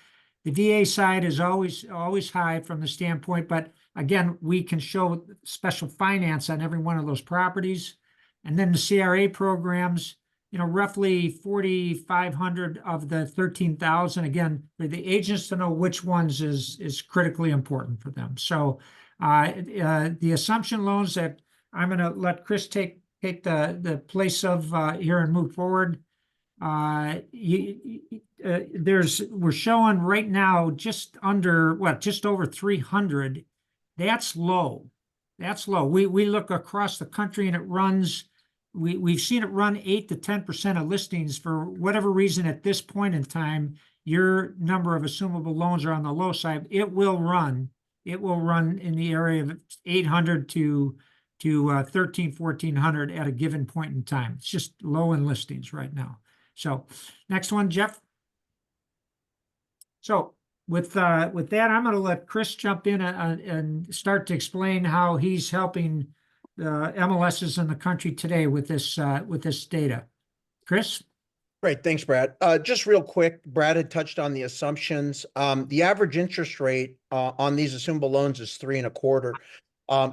The VA side is always high from the standpoint, but again, we can show special finance on every one of those properties. And then the CRA programs, you know, roughly 4,500 of the 13,000. Again, for the agents to know which ones is critically important for them. So the assumption loans that I'm going to let Chris take the place of here and move forward. We're showing right now just over 300. That's low. That's low. We look across the country and it runs. We've seen it run 8 to 10% of listings. For whatever reason at this point in time, your number of assumable loans are on the low side. It will run in the area of 800 to 1,400 at a given point in time. It's just low in listings right now. So next one, Jeff. So with that, I'm going to let Chris jump in and start to explain how he's helping the MLSs in the country today with this data. Chris? Great, thanks, Brad. Just real quick, Brad had touched on the assumptions. The average interest rate on these assumable loans is 3.25%.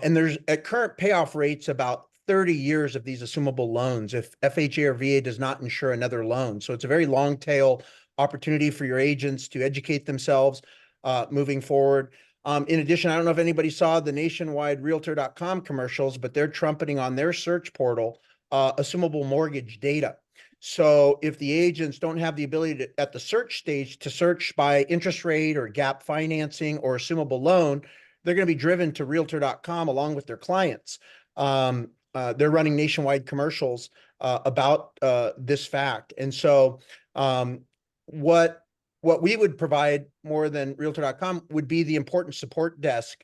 And there's at current payoff rates about 30 years of these assumable loans if FHA or VA does not insure another loan. So it's a very long tail opportunity for your agents to educate themselves moving forward. In addition, I don't know if anybody saw the nationwide realtor.com commercials, but they're trumpeting on their search portal assumable mortgage data. So if the agents don't have the ability to, at the search stage, to search by interest rate or gap financing or assumable loan, they're going to be driven to realtor.com along with their clients. They're running nationwide commercials about this fact. And so what we would provide more than realtor.com would be the important support desk,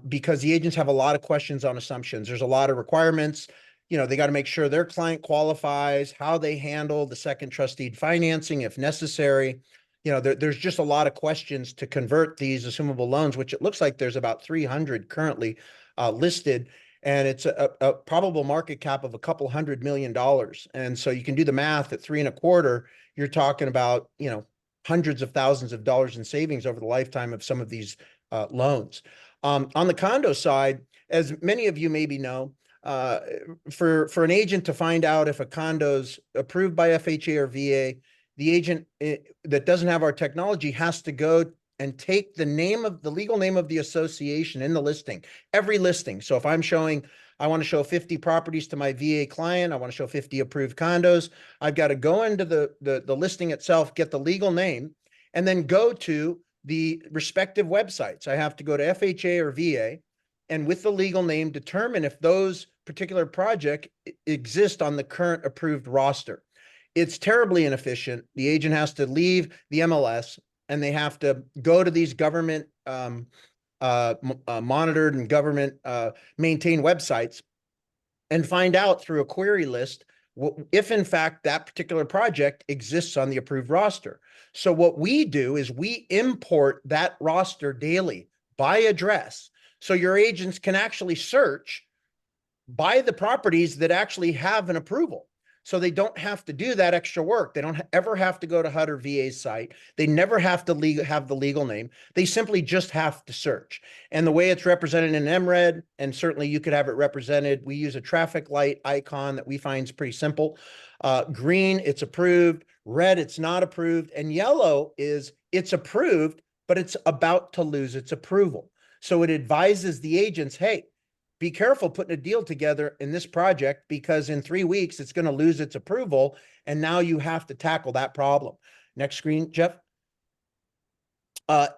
because the agents have a lot of questions on assumptions. There's a lot of requirements. You know, they got to make sure their client qualifies, how they handle the second trust deed financing if necessary. You know, there's just a lot of questions to convert these assumable loans, which it looks like there's about 300 currently listed. And it's a probable market cap of a couple $100 million. And so you can do the math at 3.25, you're talking about, you know, hundreds of thousands of dollars in savings over the lifetime of some of these loans. On the condo side, as many of you maybe know, for an agent to find out if a condo's approved by FHA or VA, the agent that doesn't have our technology has to go and take the legal name of the association in the listing, every listing. So if I'm showing, I want to show 50 properties to my VA client, I want to show 50 approved condos, I've got to go into the listing itself, get the legal name, and then go to the respective websites. I have to go to FHA or VA, and with the legal name, determine if those particular project exist on the current approved roster. It's terribly inefficient. The agent has to leave the MLS, and they have to go to these government monitored and government maintained websites and find out through a query list if in fact that particular project exists on the approved roster. So what we do is we import that roster daily by address. So your agents can actually search by the properties that actually have an approval. So they don't have to do that extra work. They don't ever have to go to HUD or VA's site. They never have to have the legal name. They simply just have to search. And the way it's represented in MRED, and certainly you could have it represented, we use a traffic light icon that we find is pretty simple. Green, it's approved. Red, it's not approved. And yellow is it's approved, but it's about to lose its approval. So it advises the agents, hey, be careful putting a deal together in this project because in 3 weeks, it's going to lose its approval. And now you have to tackle that problem. Next screen, Jeff.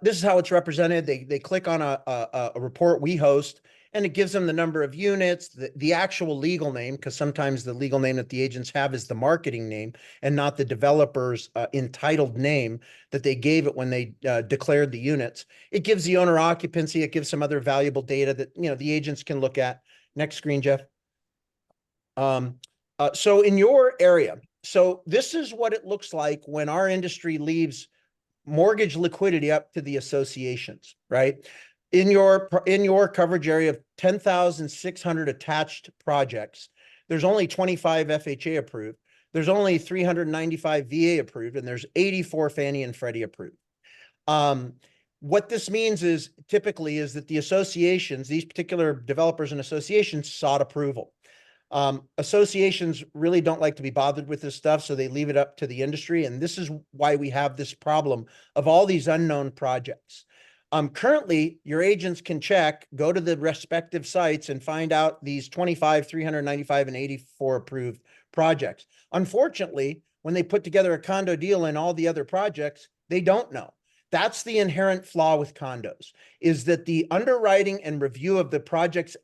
This is how it's represented. They click on a report we host, and it gives them the number of units, the actual legal name, because sometimes the legal name that the agents have is the marketing name and not the developer's entitled name that they gave it when they declared the units. It gives the owner occupancy. It gives some other valuable data that, you know, the agents can look at. Next screen, Jeff. So in your area, so this is what it looks like when our industry leaves mortgage liquidity up to the associations, right? In your coverage area of 10,600 attached projects, there's only 25 FHA approved. There's only 395 VA approved, and there's 84 Fannie and Freddie approved. What this means is typically is that the associations, these particular developers and associations sought approval. Associations really don't like to be bothered with this stuff, so they leave it up to the industry. And this is why we have this problem of all these unknown projects. Currently, your agents can go to the respective sites and find out these 25, 395, and 84 approved projects. Unfortunately, when they put together a condo deal and all the other projects, they don't know. That's the inherent flaw with condos, is that the underwriting and review of the project's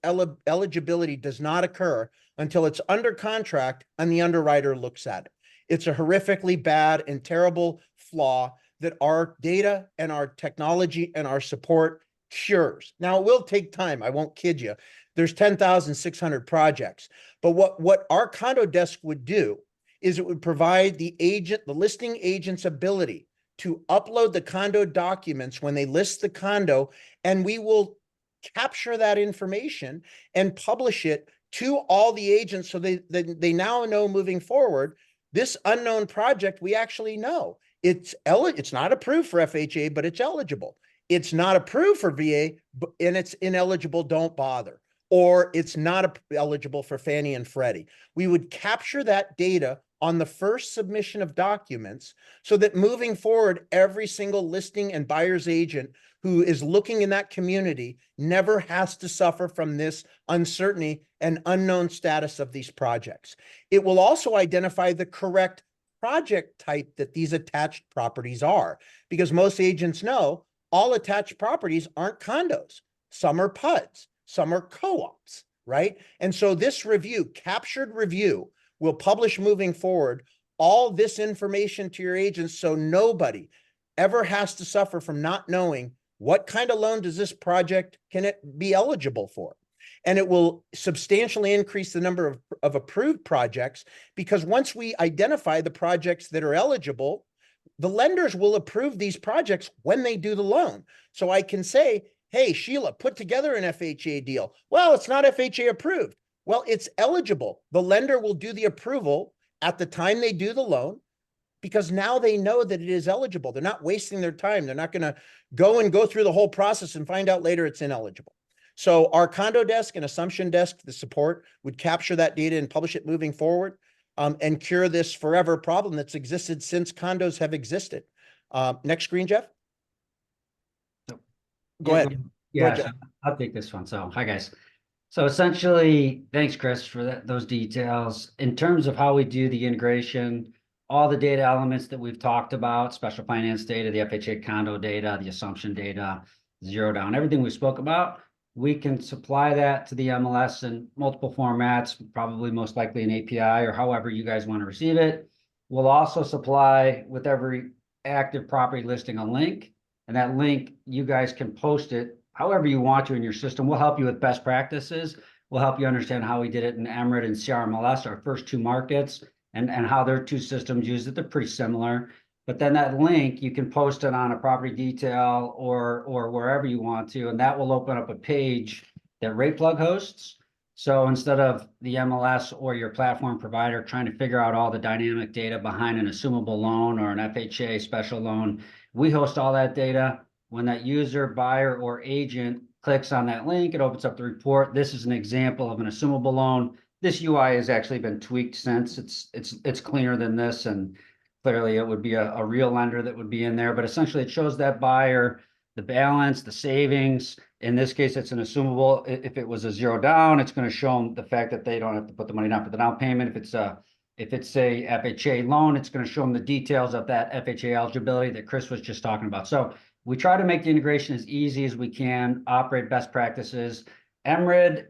eligibility does not occur until it's under contract and the underwriter looks at it. It's a horrifically bad and terrible flaw that our data and our technology and our support cures. Now, it will take time. I won't kid you. There's 10,600 projects. But what our condo desk would do is it would provide the listing agent's ability to upload the condo documents when they list the condo, and we will capture that information and publish it to all the agents so they now know moving forward, this unknown project, we actually know. It's not approved for FHA, but it's eligible. It's not approved for VA, and it's ineligible, don't bother. or it's not eligible for Fannie and Freddie. We would capture that data on the first submission of documents so that moving forward, every single listing and buyer's agent who is looking in that community never has to suffer from this uncertainty and unknown status of these projects. It will also identify the correct project type that these attached properties are, because most agents know all attached properties aren't condos. Some are PUDs, some are co-ops, right? And so this review, captured review, will publish moving forward all this information to your agents so nobody ever has to suffer from not knowing what kind of loan does this project, can it be eligible for? And it will substantially increase the number of approved projects, because once we identify the projects that are eligible, the lenders will approve these projects when they do the loan. So I can say, hey, Sheila, put together an FHA deal. Well, it's not FHA approved. Well, it's eligible. The lender will do the approval at the time they do the loan, because now they know that it is eligible. They're not wasting their time. They're not going to go through the whole process and find out later it's ineligible. So our condo desk and assumption desk, the support, would capture that data and publish it moving forward, and cure this forever problem that's existed since condos have existed. Next screen, Jeff. Go ahead. Yeah, Jeff. I'll take this one. So, hi guys. So essentially, thanks, Chris, for those details. In terms of how we do the integration, all the data elements that we've talked about, special finance data, the FHA condo data, the assumption data, zero down, everything we spoke about, we can supply that to the MLS in multiple formats, probably most likely an API or however you guys want to receive it. We'll also supply with every active property listing a link, and that link, you guys can post it however you want to in your system. We'll help you with best practices. We'll help you understand how we did it in Emerald and CRMLS, our first two markets, and how their two systems use it. They're pretty similar. But then that link, you can post it on a property detail or wherever you want to, and that will open up a page that RatePlug hosts. So instead of the MLS or your platform provider trying to figure out all the dynamic data behind an assumable loan or an FHA special loan, we host all that data. When that user, buyer, or agent clicks on that link, it opens up the report. This is an example of an assumable loan. This UI has actually been tweaked since. It's cleaner than this, and clearly it would be a real lender that would be in there. But essentially, it shows that buyer the balance, the savings. In this case, it's an assumable. If it was a zero down, it's going to show them the fact that they don't have to put the money down for the down payment. If it's a FHA loan, it's going to show them the details of that FHA eligibility that Chris was just talking about. So we try to make the integration as easy as we can, operate best practices. Emerald,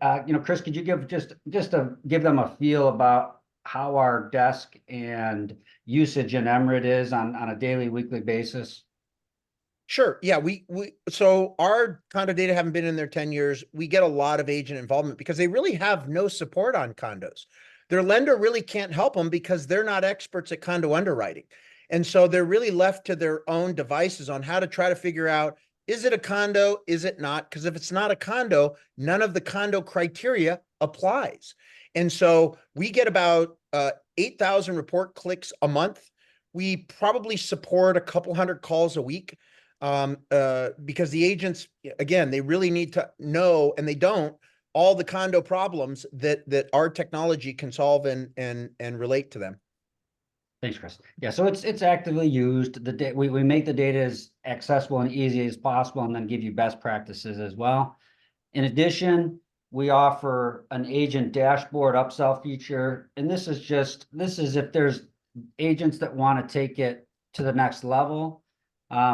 Chris, could you give just to give them a feel about how our desk and usage in Emerald is on a daily, weekly basis? Sure. Yeah, so our condo data haven't been in there 10 years. We get a lot of agent involvement because they really have no support on condos. Their lender really can't help them because they're not experts at condo underwriting. And so they're really left to their own devices on how to try to figure out, is it a condo? Is it not? Because if it's not a condo, none of the condo criteria applies. And so we get about 8,000 report clicks a month. We probably support a couple hundred calls a week, because the agents, again, they really need to know, and they don't, all the condo problems that our technology can solve and relate to them. Thanks, Chris. Yeah, so it's actively used. We make the data as accessible and easy as possible, and then give you best practices as well. In addition, we offer an agent dashboard upsell feature, and this is if there's agents that want to take it to the next level.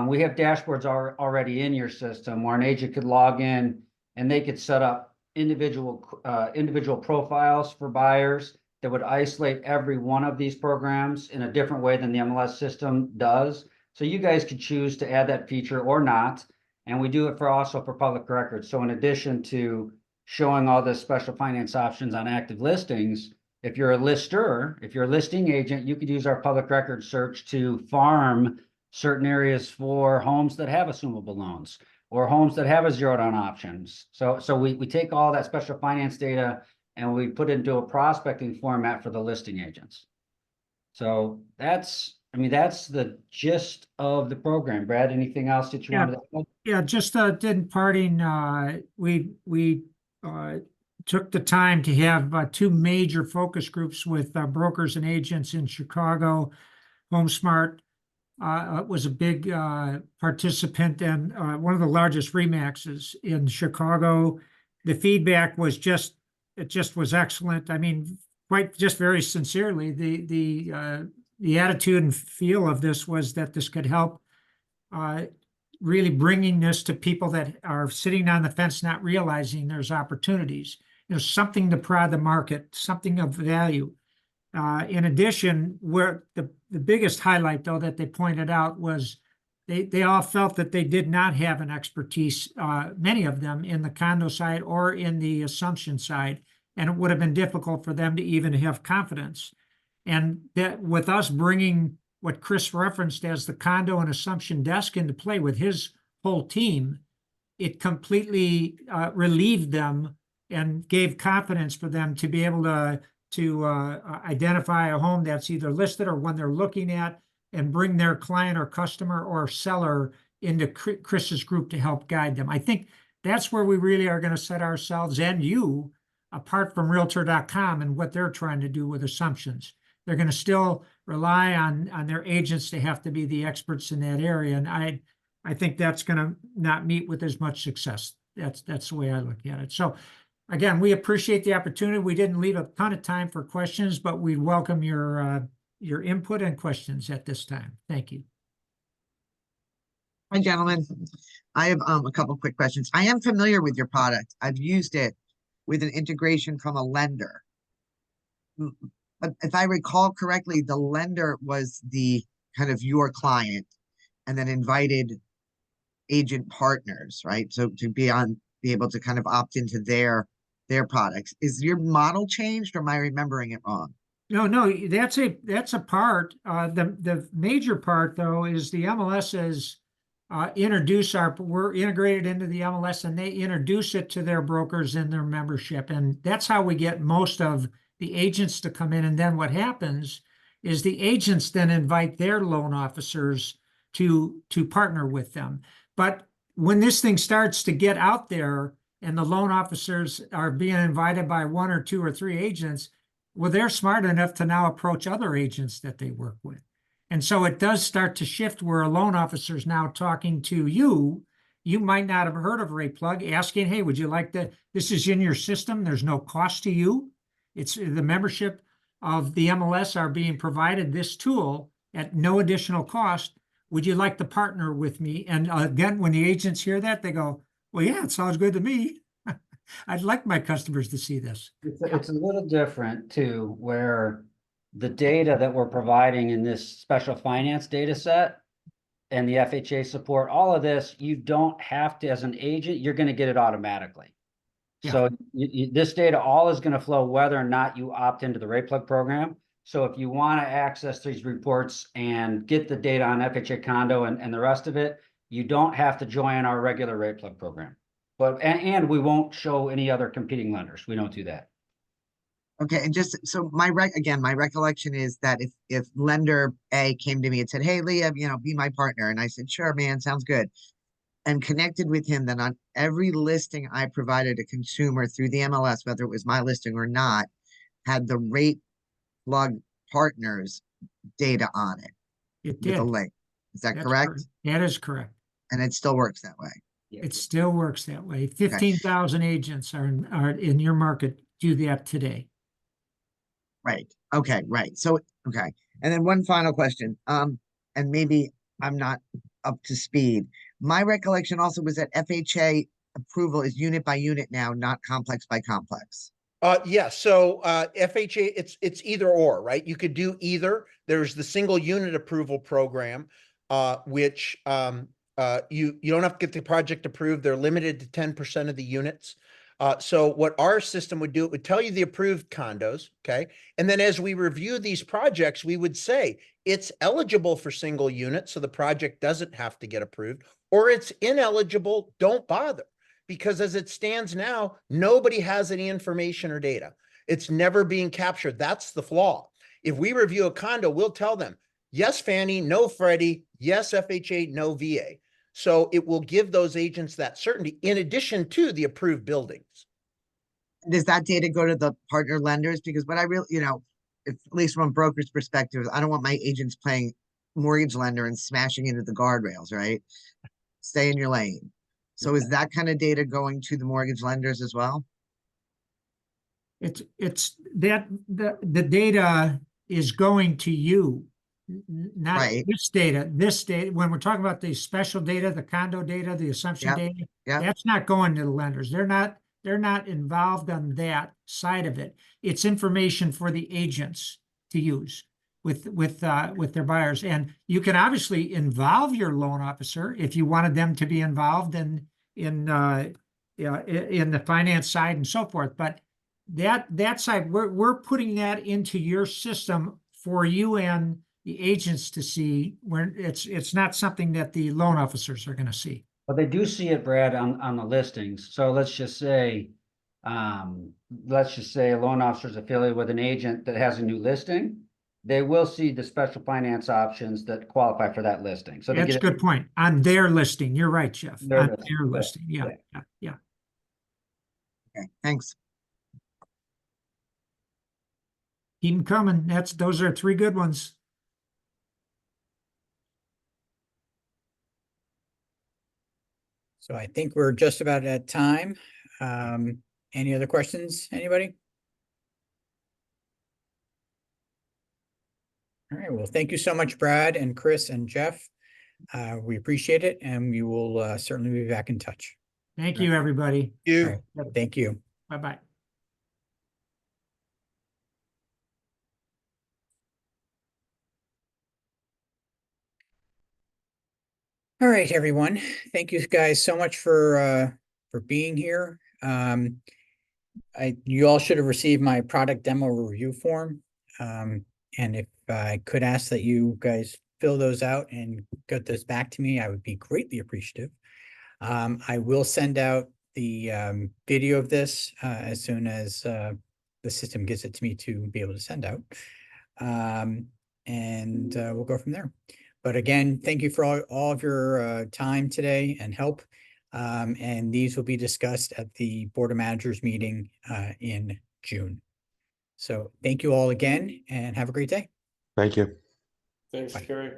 We have dashboards already in your system where an agent could log in and they could set up individual profiles for buyers that would isolate every one of these programs in a different way than the MLS system does. So you guys could choose to add that feature or not. And we do it also for public records. So in addition to showing all the special finance options on active listings, if you're a listing agent, you could use our public record search to farm certain areas for homes that have assumable loans or homes that have a zero down options. So we take all that special finance data and we put it into a prospecting format for the listing agents. So that's the gist of the program. Brad, anything else that you wanted to add? Yeah, just in parting, we took the time to have two major focus groups with brokers and agents in Chicago. HomeSmart was a big participant and one of the largest RE/MAXs in Chicago. The feedback was just was excellent. I mean, quite just very sincerely, the attitude and feel of this was that this could help really bringing this to people that are sitting on the fence, not realizing there's opportunities. Something to prod the market, something of value. In addition, where the biggest highlight, though, that they pointed out was they all felt that they did not have an expertise, many of them, in the condo side or in the assumption side, and it would have been difficult for them to even have confidence. And that with us bringing what Chris referenced as the condo and assumption desk into play with his whole team, it completely relieved them and gave confidence for them to be able to identify a home that's either listed or one they're looking at and bring their client or customer or seller into Chris's group to help guide them. I think that's where we really are going to set ourselves and you apart from Realtor.com and what they're trying to do with assumptions. They're going to still rely on their agents to have to be the experts in that area. And I think that's going to not meet with as much success. That's the way I look at it. So again, we appreciate the opportunity. We didn't leave a ton of time for questions, but we welcome your input and questions at this time. Thank you. Hi, gentlemen. I have a couple quick questions. I am familiar with your product. I've used it with an integration from a lender. But if I recall correctly, the lender was the kind of your client and then invited agent partners, right? So to be able to kind of opt into their products. Is your model changed or am I remembering it wrong? No, that's a part. The major part though is the MLSs we're integrated into the MLS and they introduce it to their brokers in their membership. And that's how we get most of the agents to come in. And then what happens is the agents then invite their loan officers to partner with them. But when this thing starts to get out there and the loan officers are being invited by one or two or three agents, well, they're smart enough to now approach other agents that they work with. And so it does start to shift where a loan officer is now talking to you. You might not have heard of RayPlug, asking, hey, would you like to, this is in your system. There's no cost to you. It's the membership of the MLS are being provided this tool at no additional cost. Would you like to partner with me? And again, when the agents hear that, they go, well, yeah, it sounds good to me. I'd like my customers to see this. It's a little different too, where the data that we're providing in this special finance data set and the FHA support, all of this, you don't have to, as an agent, you're going to get it automatically. Yeah. So this data all is going to flow whether or not you opt into the RayPlug program. So if you want to access these reports and get the data on FHA condo and the rest of it, you don't have to join our regular RayPlug program. But and we won't show any other competing lenders. We don't do that. Okay, and just so my recollection is that if lender A came to me and said, "Hey, Leah, be my partner," and I said, "Sure, man, sounds good," and connected with him, then on every listing I provided a consumer through the MLS, whether it was my listing or not, had the RayPlug partners data on it. It did. With a link. Is that correct? That is correct. And it still works that way. It still works that way. 15,000 agents are in your market do that today. Right. Okay. Right. So, okay. And then one final question. And maybe I'm not up to speed. My recollection also was that FHA approval is unit by unit now, not complex by complex. Yeah. So FHA, it's either or, right? You could do either. There's the single unit approval program, which you don't have to get the project approved. They're limited to 10% of the units. So what our system would do, it would tell you the approved condos, okay? And then as we review these projects, we would say it's eligible for single unit, so the project doesn't have to get approved, or it's ineligible, don't bother. Because as it stands now, nobody has any information or data. It's never being captured. That's the flaw. If we review a condo, we'll tell them, yes, Fannie, no Freddie, yes, FHA, no VA. So it will give those agents that certainty in addition to the approved buildings. Does that data go to the partner lenders? Because what I really, if, at least from a broker's perspective, I don't want my agents playing mortgage lender and smashing into the guardrails, right? Stay in your lane. So is that kind of data going to the mortgage lenders as well? It's that the data is going to you, not Right. this data. When we're talking about the special data, the condo data, the assumption data, that's not going to the lenders. They're not involved on that side of it. It's information for the agents to use with their buyers. And you can obviously involve your loan officer if you wanted them to be involved in the finance side and so forth. But that side, we're putting that into your system for you and the agents to see, when it's not something that the loan officers are going to see. But they do see it, Brad, on the listings. So let's just say a loan officer is affiliated with an agent that has a new listing. They will see the special finance options that qualify for that listing. So that's a good point. On their listing, you're right, Jeff. On their listing, yeah. Okay, thanks. Keep them coming. Those are 3 good ones. So I think we're just about at time. Any other questions, anybody? All right, well, thank you so much, Brad and Chris and Jeff. We appreciate it, and we will certainly be back in touch. Thank you, everybody. You. All right, thank you. Bye-bye. All right, everyone. Thank you guys so much for being here. You all should have received my product demo review form. And if I could ask that you guys fill those out and get those back to me, I would be greatly appreciative. I will send out the video of this as soon as the system gets it to me to be able to send out. And we'll go from there. But again, thank you for all of your time today and help. And these will be discussed at the Board of Managers meeting in June. So thank you all again and have a great day. Thank you. Thanks, Bye. Kerry.